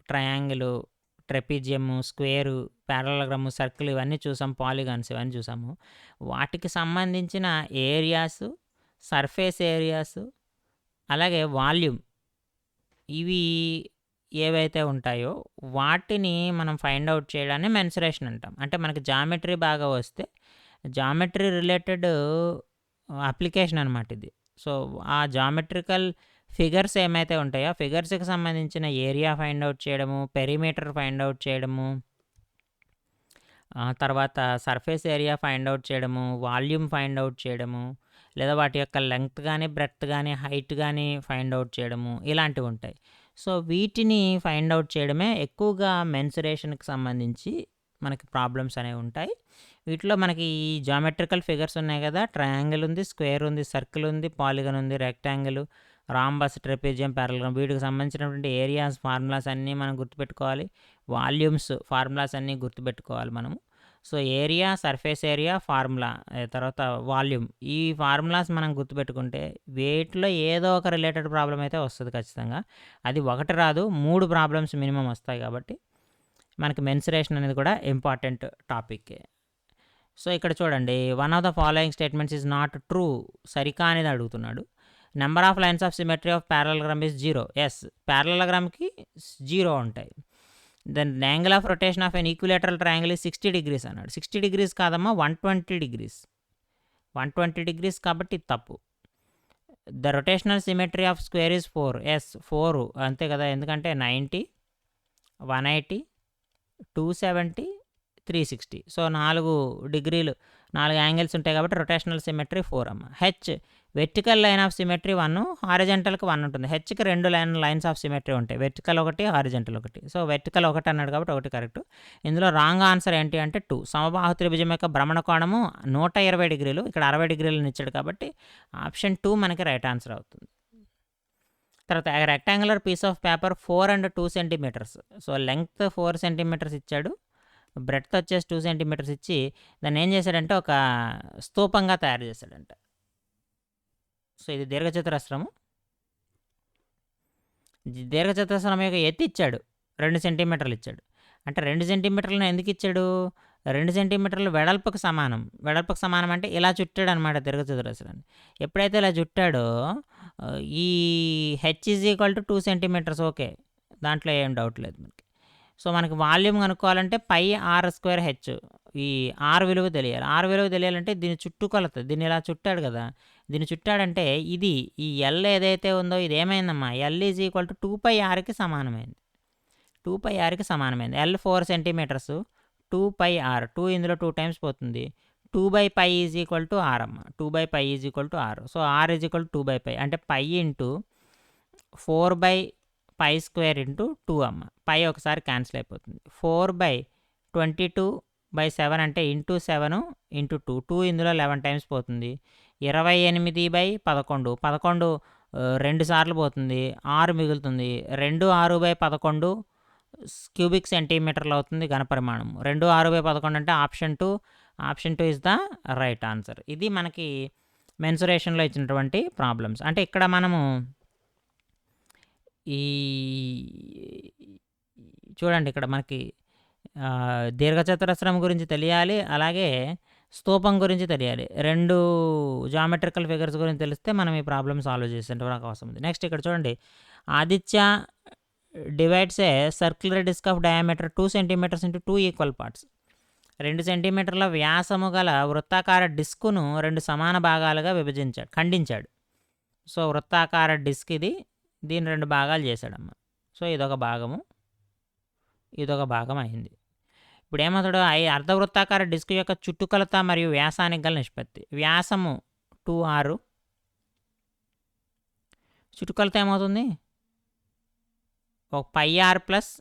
ట్రయాంగిల్, ట్రెపిజియము, స్క్వేరు, పారలగ్రాము, సర్కిల్ ఇవన్నీ చూసాం, పాలిగాన్స్ ఇవన్నీ చూసాము. వాటికి సంబంధించిన ఏరియాస్, సర్ఫేస్ ఏరియాస్, అలాగే వాల్యూమ్, ఇవి ఏవైతే ఉంటాయో వాటిని మనం ఫైండ్ అవుట్ చేయడాన్ని మెన్సురేషన్ అంటాం. అంటే మనకి జామెట్రీ బాగా వస్తే జామెట్రీ రిలేటెడ్ అప్లికేషన్ అనమాట ఇది. సో ఆ జామెట్రికల్ ఫిగర్స్ ఏమైతే ఉంటాయో ఆ ఫిగర్స్కి సంబంధించిన ఏరియా ఫైండ్ అవుట్ చేయడము, పెరిమీటర్ ఫైండ్ అవుట్ చేయడము, తర్వాత సర్ఫేస్ ఏరియా ఫైండ్ అవుట్ చేయడము, వాల్యూమ్ ఫైండ్ అవుట్ చేయడము, లేదా వాటి యొక్క లెంగ్త్ కానీ, బ్రెడ్త్ కానీ, హైట్ కానీ ఫైండ్ అవుట్ చేయడము, ఇలాంటివి ఉంటాయి. సో వీటిని ఫైండ్ అవుట్ చేయడమే ఎక్కువగా మెన్సురేషన్కి సంబంధించి మనకి ప్రాబ్లమ్స్ అనేవి ఉంటాయి. వీటిలో మనకి ఈ జామెట్రికల్ ఫిగర్స్ ఉన్నాయి కదా, ట్రయాంగిల్ ఉంది, స్క్వేర్ ఉంది, సర్కిల్ ఉంది, పాలిగన్ ఉంది, రెక్టాంగిల్, రాంబస్, ట్రెపెజియం, పారలగ్రామ్, వీటికి సంబంధించినటువంటి ఏరియాస్ ఫార్ములాస్ అన్నీ మనం గుర్తుపెట్టుకోవాలి. వాల్యూమ్స్ ఫార్ములాస్ అన్నీ గుర్తుపెట్టుకోవాలి మనము. So area, surface area, formula, తర్వాత వాల్యూమ్, ఈ ఫార్ములాస్ మనం గుర్తుపెట్టుకుంటే వీటిలో ఏదో ఒక రిలేటెడ్ ప్రాబ్లం అయితే వస్తుంది ఖచ్చితంగా. అది ఒకటి రాదు, 3 ప్రాబ్లమ్స్ మినిమం వస్తాయి. కాబట్టి మనకి మెన్సురేషన్ అనేది కూడా ఇంపార్టెంట్ టాపిక్. సో ఇక్కడ చూడండి, one of the following statements is not true, సరికానిది అడుగుతున్నాడు. Number of lines of symmetry of parallelogram is 0. Yes, పారలగ్రామ్కి 0 ఉంటాయి. Then angle of rotation of an equilateral triangle is 60 degrees అన్నాడు. 60 degrees కాదమ్మా, 120 degrees. 120 degrees కాబట్టి తప్పు. The rotational symmetry of square is 4. Yes 4 అంతే కదా, ఎందుకంటే 90, 180, 270, 360. సో 4 డిగ్రీలు 4 యాంగిల్స్ ఉంటాయి కాబట్టి రొటేషనల్ సిమెట్రీ 4 అమ్మ. H vertical line of symmetry 1, హారిజెంటల్కి 1 ఉంటుంది. హెచ్కి 2 లైన్స్ ఆఫ్ సిమెట్రీ ఉంటాయి, వెర్టికల్ ఒకటి, హారిజెంటల్ ఒకటి. సో వెర్టికల్ 1 అన్నాడు కాబట్టి 1 కరెక్ట్. ఇందులో రాంగ్ ఆన్సర్ ఏంటి అంటే 2. సమబాహు త్రిభుజం యొక్క భ్రమణ కోణము 120 డిగ్రీలు, ఇక్కడ 60 డిగ్రీలను ఇచ్చాడు కాబట్టి ఆప్షన్ 2 మనకి రైట్ ఆన్సర్ అవుతుంది. తర్వాత rectangular piece of paper 4 and 2 centimetres. So length 4 centimetres ఇచ్చాడు, బ్రెడ్త్ వచ్చేసి 2 సెంటీమీటర్స్ ఇచ్చి దాన్ని ఏం చేశాడంటే ఒక స్తూపంగా తయారు చేశాడంట. సో ఇది దీర్ఘచతురస్రము. దీర్ఘచతురస్రం యొక్క ఎత్తు ఇచ్చాడు 2 సెంటీమీటర్లు ఇచ్చాడు. అంటే 2 సెంటీమీటర్లను ఎందుకు ఇచ్చాడు? 2 సెంటీమీటర్లు వెడల్పుకు సమానం. వెడల్పుకు సమానం అంటే ఇలా చుట్టాడు అనమాట దీర్ఘచతురస్రాన్ని. ఎప్పుడైతే ఇలా చుట్టాడో ఈ h is equal to 2 centimetres. Okay, దాంట్లో ఏం డౌట్ లేదు మనకి. సో మనకి వాల్యూమ్ కనుక్కోవాలంటే పై ఆర్ స్క్వేర్ హెచ్. ఈ ఆర్ విలువ తెలియాలి. ఆర్ విలువ తెలియాలంటే దీని చుట్టుకొలత, దీన్ని ఇలా చుట్టాడు కదా, దీన్ని చుట్టాడంటే ఇది ఈ ఎల్ ఏదైతే ఉందో ఇది ఏమైందమ్మా, ఎల్ ఈజ్ ఈక్వల్ టు 2πrకి సమానమైంది. 2πrకి సమానమైంది. ఎల్ 4 సెంటీమీటర్స్, 2πr, 2 ఇందులో 2 టైమ్స్ పోతుంది. 2/π ఈజ్ ఈక్వల్ టు ఆర్ అమ్మ. 2/π is equal to r. So r is equal to 2/π అంటే పై ఇంటూ 4/π² ఇంటూ 2 అమ్మ. పై ఒకసారి క్యాన్సిల్ అయిపోతుంది. 4/22/7 అంటే ఇంటూ 7 ఇంటూ 2. 2 ఇందులో 11 టైమ్స్ పోతుంది. 28/11. 11 2 సార్లు పోతుంది, 6 మిగులుతుంది. 2 6/11 క్యూబిక్ సెంటీమీటర్లు అవుతుంది ఘనపరిమాణం. 2 6/11 అంటే option 2. Option 2 is the right answer. ఇది మనకి మెన్సురేషన్లో ఇచ్చినటువంటి ప్రాబ్లమ్స్. అంటే ఇక్కడ మనము ఈ చూడండి, ఇక్కడ మనకి దీర్ఘచతురస్రం గురించి తెలియాలి, అలాగే స్తూపం గురించి తెలియాలి. 2 జామెట్రికల్ ఫిగర్స్ గురించి తెలిస్తే మనం ఈ ప్రాబ్లమ్ సాల్వ్ చేసేందుకు అవసరం ఉంది. నెక్స్ట్ ఇక్కడ చూడండి, Aditya divides a circular disc of diameter 2 centimetres into 2 equal parts. 2 సెంటీమీటర్ల వ్యాసము గల వృత్తాకార డిస్కును 2 సమాన భాగాలుగా ఖండించాడు. సో వృత్తాకార డిస్క్ ఇది, దీన్ని 2 భాగాలు చేశాడమ్మ. సో ఇదొక భాగము, ఇదొక భాగం అయింది. ఇప్పుడు ఏమవుతాడు, అర్ధవృత్తాకార డిస్క్ యొక్క చుట్టుకొలత మరియు వ్యాసానికి గల నిష్పత్తి. వ్యాసము 2r, చుట్టుకొలత ఏమవుతుంది, ఒక πr ప్లస్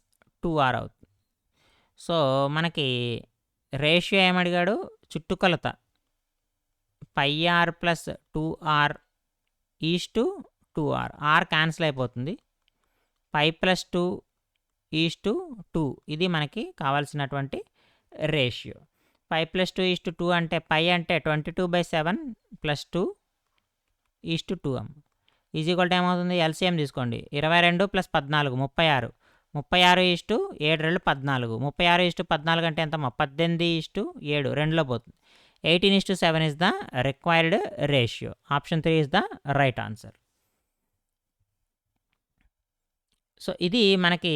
2r అవుతుంది. సో మనకి రేషియో ఏమడిగాడు, చుట్టుకొలత πr plus 2r is to 2r. R cancel అయిపోతుంది. π ప్లస్ 2 ఈజ్ టు 2. ఇది మనకి కావాల్సినటువంటి రేషియో. 5 ప్లస్ 2 ఈజ్ టు 2 అంటే π అంటే 22/7 ప్లస్ 2 ఈజ్ టు 2 అమ్మ. ఈజ్ ఈక్వల్ టు ఏమవుతుంది, ఎల్సిఎం తీసుకోండి. 22 plus 14 36. 36 is to 7 2 14. 36 is to 14 అంటే ఎంతమ్మా, 18 ఈజ్ టు 7 2లో పోతుంది. 18:7 is the required ratio. Option 3 is the right answer. So ఇది మనకి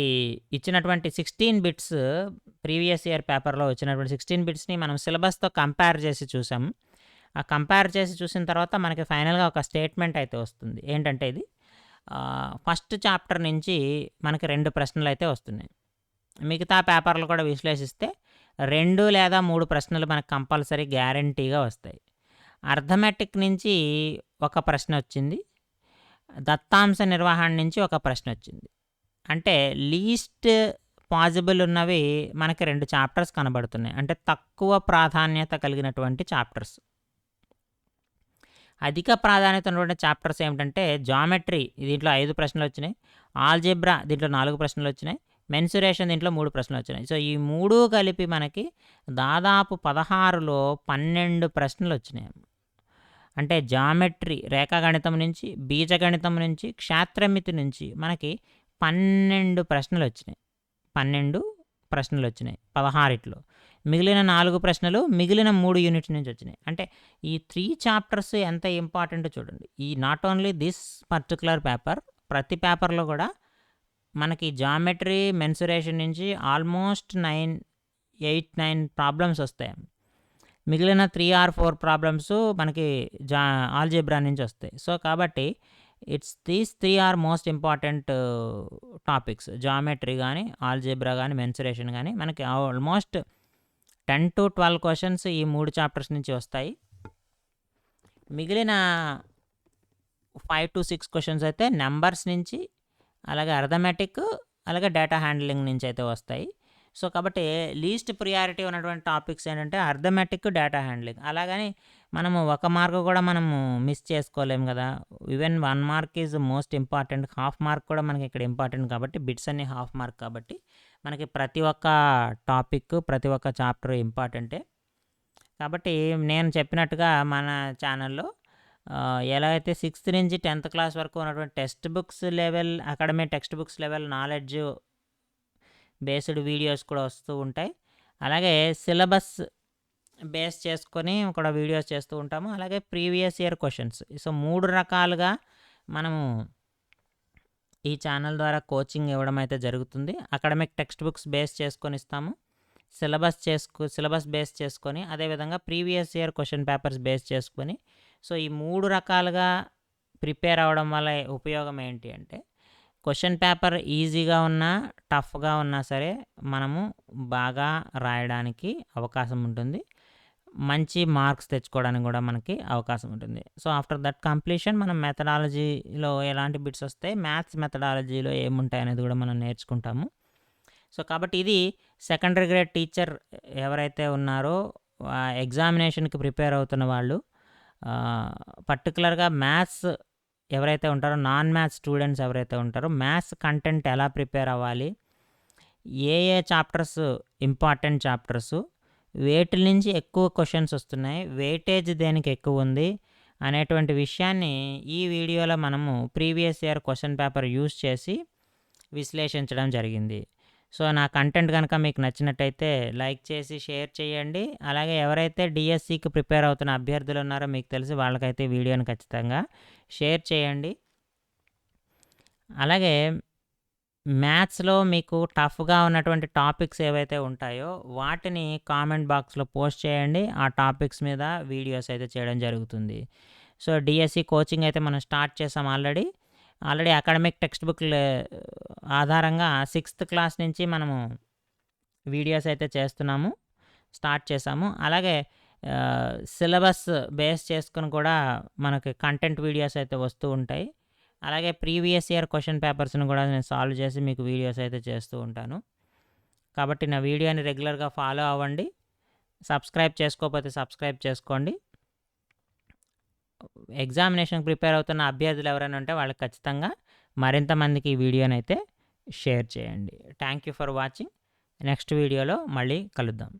ఇచ్చినటువంటి 16 బిట్స్, ప్రీవియస్ ఇయర్ పేపర్లో వచ్చినటువంటి 16 బిట్స్ని మనం సిలబస్తో కంపేర్ చేసి చూసాం. ఆ కంపేర్ చేసి చూసిన తర్వాత మనకి ఫైనల్గా ఒక స్టేట్మెంట్ అయితే వస్తుంది. ఏంటంటే ఇది ఫస్ట్ చాప్టర్ నుంచి మనకి 2 ప్రశ్నలు అయితే వస్తున్నాయి. మిగతా పేపర్లు కూడా విశ్లేషిస్తే 2 లేదా 3 ప్రశ్నలు మనకు కంపల్సరీ గ్యారంటీగా వస్తాయి. అర్థమెటిక్ నుంచి ఒక ప్రశ్న వచ్చింది, దత్తాంశ నిర్వహణ నుంచి ఒక ప్రశ్న వచ్చింది. అంటే లీస్ట్ పాజిబుల్ ఉన్నవి మనకి 2 చాప్టర్స్ కనబడుతున్నాయి. అంటే తక్కువ ప్రాధాన్యత కలిగినటువంటి చాప్టర్స్. అధిక ప్రాధాన్యత ఉన్నటువంటి చాప్టర్స్ ఏమిటంటే జామెట్రీ, దీంట్లో 5 ప్రశ్నలు వచ్చినాయి. ఆల్జీబ్రా దీంట్లో 4 ప్రశ్నలు వచ్చినాయి. మెన్సురేషన్ దీంట్లో 3 ప్రశ్నలు వచ్చినాయి. సో ఈ 3 కలిపి మనకి దాదాపు 16లో 12 ప్రశ్నలు వచ్చినాయి. అంటే జామెట్రీ, రేఖాగణితం నుంచి, బీజగణితం నుంచి, క్షేత్రమితి నుంచి మనకి 12 ప్రశ్నలు వచ్చినాయి. 12 ప్రశ్నలు వచ్చినాయి 16లో. మిగిలిన 4 ప్రశ్నలు మిగిలిన 3 యూనిట్స్ నుంచి వచ్చినాయి. అంటే ఈ 3 చాప్టర్స్ ఎంత ఇంపార్టెంట్ చూడండి. ఈ not only this particular paper, ప్రతి పేపర్లో కూడా మనకి జామెట్రీ, మెన్సురేషన్ నుంచి ఆల్మోస్ట్ 8-9 ప్రాబ్లమ్స్ వస్తాయి. మిగిలిన 3 ఆర్ 4 ప్రాబ్లమ్స్ మనకి ఆల్జీబ్రా నుంచి వస్తాయి. సో, కాబట్టి these 3 are most important topics. Geometry గానీ, ఆల్జీబ్రా గానీ, మెన్సురేషన్ గానీ మనకి ఆల్మోస్ట్ 10-12 క్వెషన్స్ ఈ 3 చాప్టర్స్ నుంచి వస్తాయి. మిగిలిన 5-6 క్వెషన్స్ అయితే నంబర్స్ నుంచి, అలాగే అర్థమెటిక్, అలాగే డేటా హ్యాండ్లింగ్ నుంచి అయితే వస్తాయి. సో, కాబట్టి లీస్ట్ ప్రియారిటీ ఉన్నటువంటి టాపిక్స్ ఏంటంటే అర్థమెటిక్, డేటా హ్యాండ్లింగ్. అలాగని మనము 1 మార్క్ కూడా మనము మిస్ చేసుకోలేము కదా! Even 1 mark is most important. Half mark కూడా మనకి ఇక్కడ ఇంపార్టెంట్ కాబట్టి బిట్స్ అన్నీ హాఫ్ మార్క్ కాబట్టి మనకి ప్రతి ఒక్క టాపిక్, ప్రతి ఒక్క చాప్టర్ ఇంపార్టెంటే. కాబట్టి నేను చెప్పినట్టుగా మన ఛానల్లో ఎలా అయితే 6th నుంచి 10th క్లాస్ వరకు ఉన్నటువంటి text books level, academic text books level knowledge based videos కూడా వస్తూ ఉంటాయి. అలాగే సిలబస్ బేస్ చేసుకొని కూడా వీడియోస్ చేస్తూ ఉంటాము. అలాగే ప్రీవియస్ ఇయర్ క్వశ్చన్స్. సో, 3 రకాలుగా మనము ఈ ఛానల్ ద్వారా కోచింగ్ ఇవ్వడం అయితే జరుగుతుంది. అకాడమిక్ టెక్స్ట్ బుక్స్ బేస్ చేసుకొని ఇస్తాము. సిలబస్ బేస్ చేసుకొని, అదేవిధంగా previous year question papers base చేసుకొని. సో, ఈ 3 రకాలుగా ప్రిపేర్ అవ్వడం వల్ల ఉపయోగం ఏంటి అంటే, క్వశ్చన్ పేపర్ ఈజీగా ఉన్నా, టఫ్గా ఉన్నా సరే మనము బాగా రాయడానికి అవకాశం ఉంటుంది. మంచి మార్క్స్ తెచ్చుకోవడానికి కూడా మనకి అవకాశం ఉంటుంది. సో, ఆఫ్టర్ దట్ కంప్లీషన్ మనం మెథడాలజీలో ఎలాంటి బిట్స్ వస్తాయి, మ్యాథ్స్ మెథడాలజీలో ఏముంటాయి అనేది కూడా మనం నేర్చుకుంటాము. సో, కాబట్టి ఇది సెకండరీ గ్రేడ్ టీచర్ ఎవరైతే ఉన్నారో ఎగ్జామినేషన్కి ప్రిపేర్ అవుతున్న వాళ్ళు, పర్టికులర్గా మ్యాథ్స్ ఎవరైతే ఉంటారో, నాన్ మ్యాథ్స్ స్టూడెంట్స్ ఎవరైతే ఉంటారో మ్యాథ్స్ కంటెంట్ ఎలా ప్రిపేర్ అవ్వాలి, ఏ చాప్టర్స్ ఇంపార్టెంట్ చాప్టర్సు, వేటి నుంచి ఎక్కువ క్వశ్చన్స్ వస్తున్నాయి, వెయిటేజ్ దేనికి ఎక్కువ ఉంది అనేటువంటి విషయాన్ని ఈ వీడియోలో మనము previous year question paper use చేసి విశ్లేషించడం జరిగింది. సో, నా కంటెంట్ కనుక మీకు నచ్చినట్టయితే లైక్ చేసి షేర్ చేయండి. అలాగే ఎవరైతే డిఎస్సికి ప్రిపేర్ అవుతున్న అభ్యర్థులు ఉన్నారో మీకు తెలిసి వాళ్ళకైతే వీడియోని ఖచ్చితంగా షేర్ చేయండి. అలాగే మ్యాథ్స్లో మీకు టఫ్గా ఉన్నటువంటి టాపిక్స్ ఏవైతే ఉంటాయో వాటిని కామెంట్ బాక్స్లో పోస్ట్ చేయండి. ఆ టాపిక్స్ మీద వీడియోస్ అయితే చేయడం జరుగుతుంది. సో, డిఎస్సి కోచింగ్ అయితే మనం స్టార్ట్ చేసాం ఆల్రెడీ అకాడమిక్ టెక్స్ట్ బుక్ల ఆధారంగా 6th క్లాస్ నుంచి మనము వీడియోస్ అయితే స్టార్ట్ చేసాము. అలాగే సిలబస్ బేస్ చేసుకుని కూడా మనకి కంటెంట్ వీడియోస్ అయితే వస్తూ ఉంటాయి. అలాగే ప్రీవియస్ ఇయర్ క్వశ్చన్ పేపర్స్ని కూడా నేను సాల్వ్ చేసి మీకు వీడియోస్ అయితే చేస్తూ ఉంటాను. కాబట్టి నా వీడియోని రెగ్యులర్గా ఫాలో అవ్వండి. సబ్స్క్రైబ్ చేసుకోకపోతే సబ్స్క్రైబ్ చేసుకోండి. ఎగ్జామినేషన్కి ప్రిపేర్ అవుతున్న అభ్యర్థులు ఎవరైనా ఉంటే వాళ్ళకి ఖచ్చితంగా మరింత మందికి ఈ వీడియోని అయితే షేర్ చేయండి. Thank you for watching. Next వీడియోలో మళ్ళీ కలుద్దాం.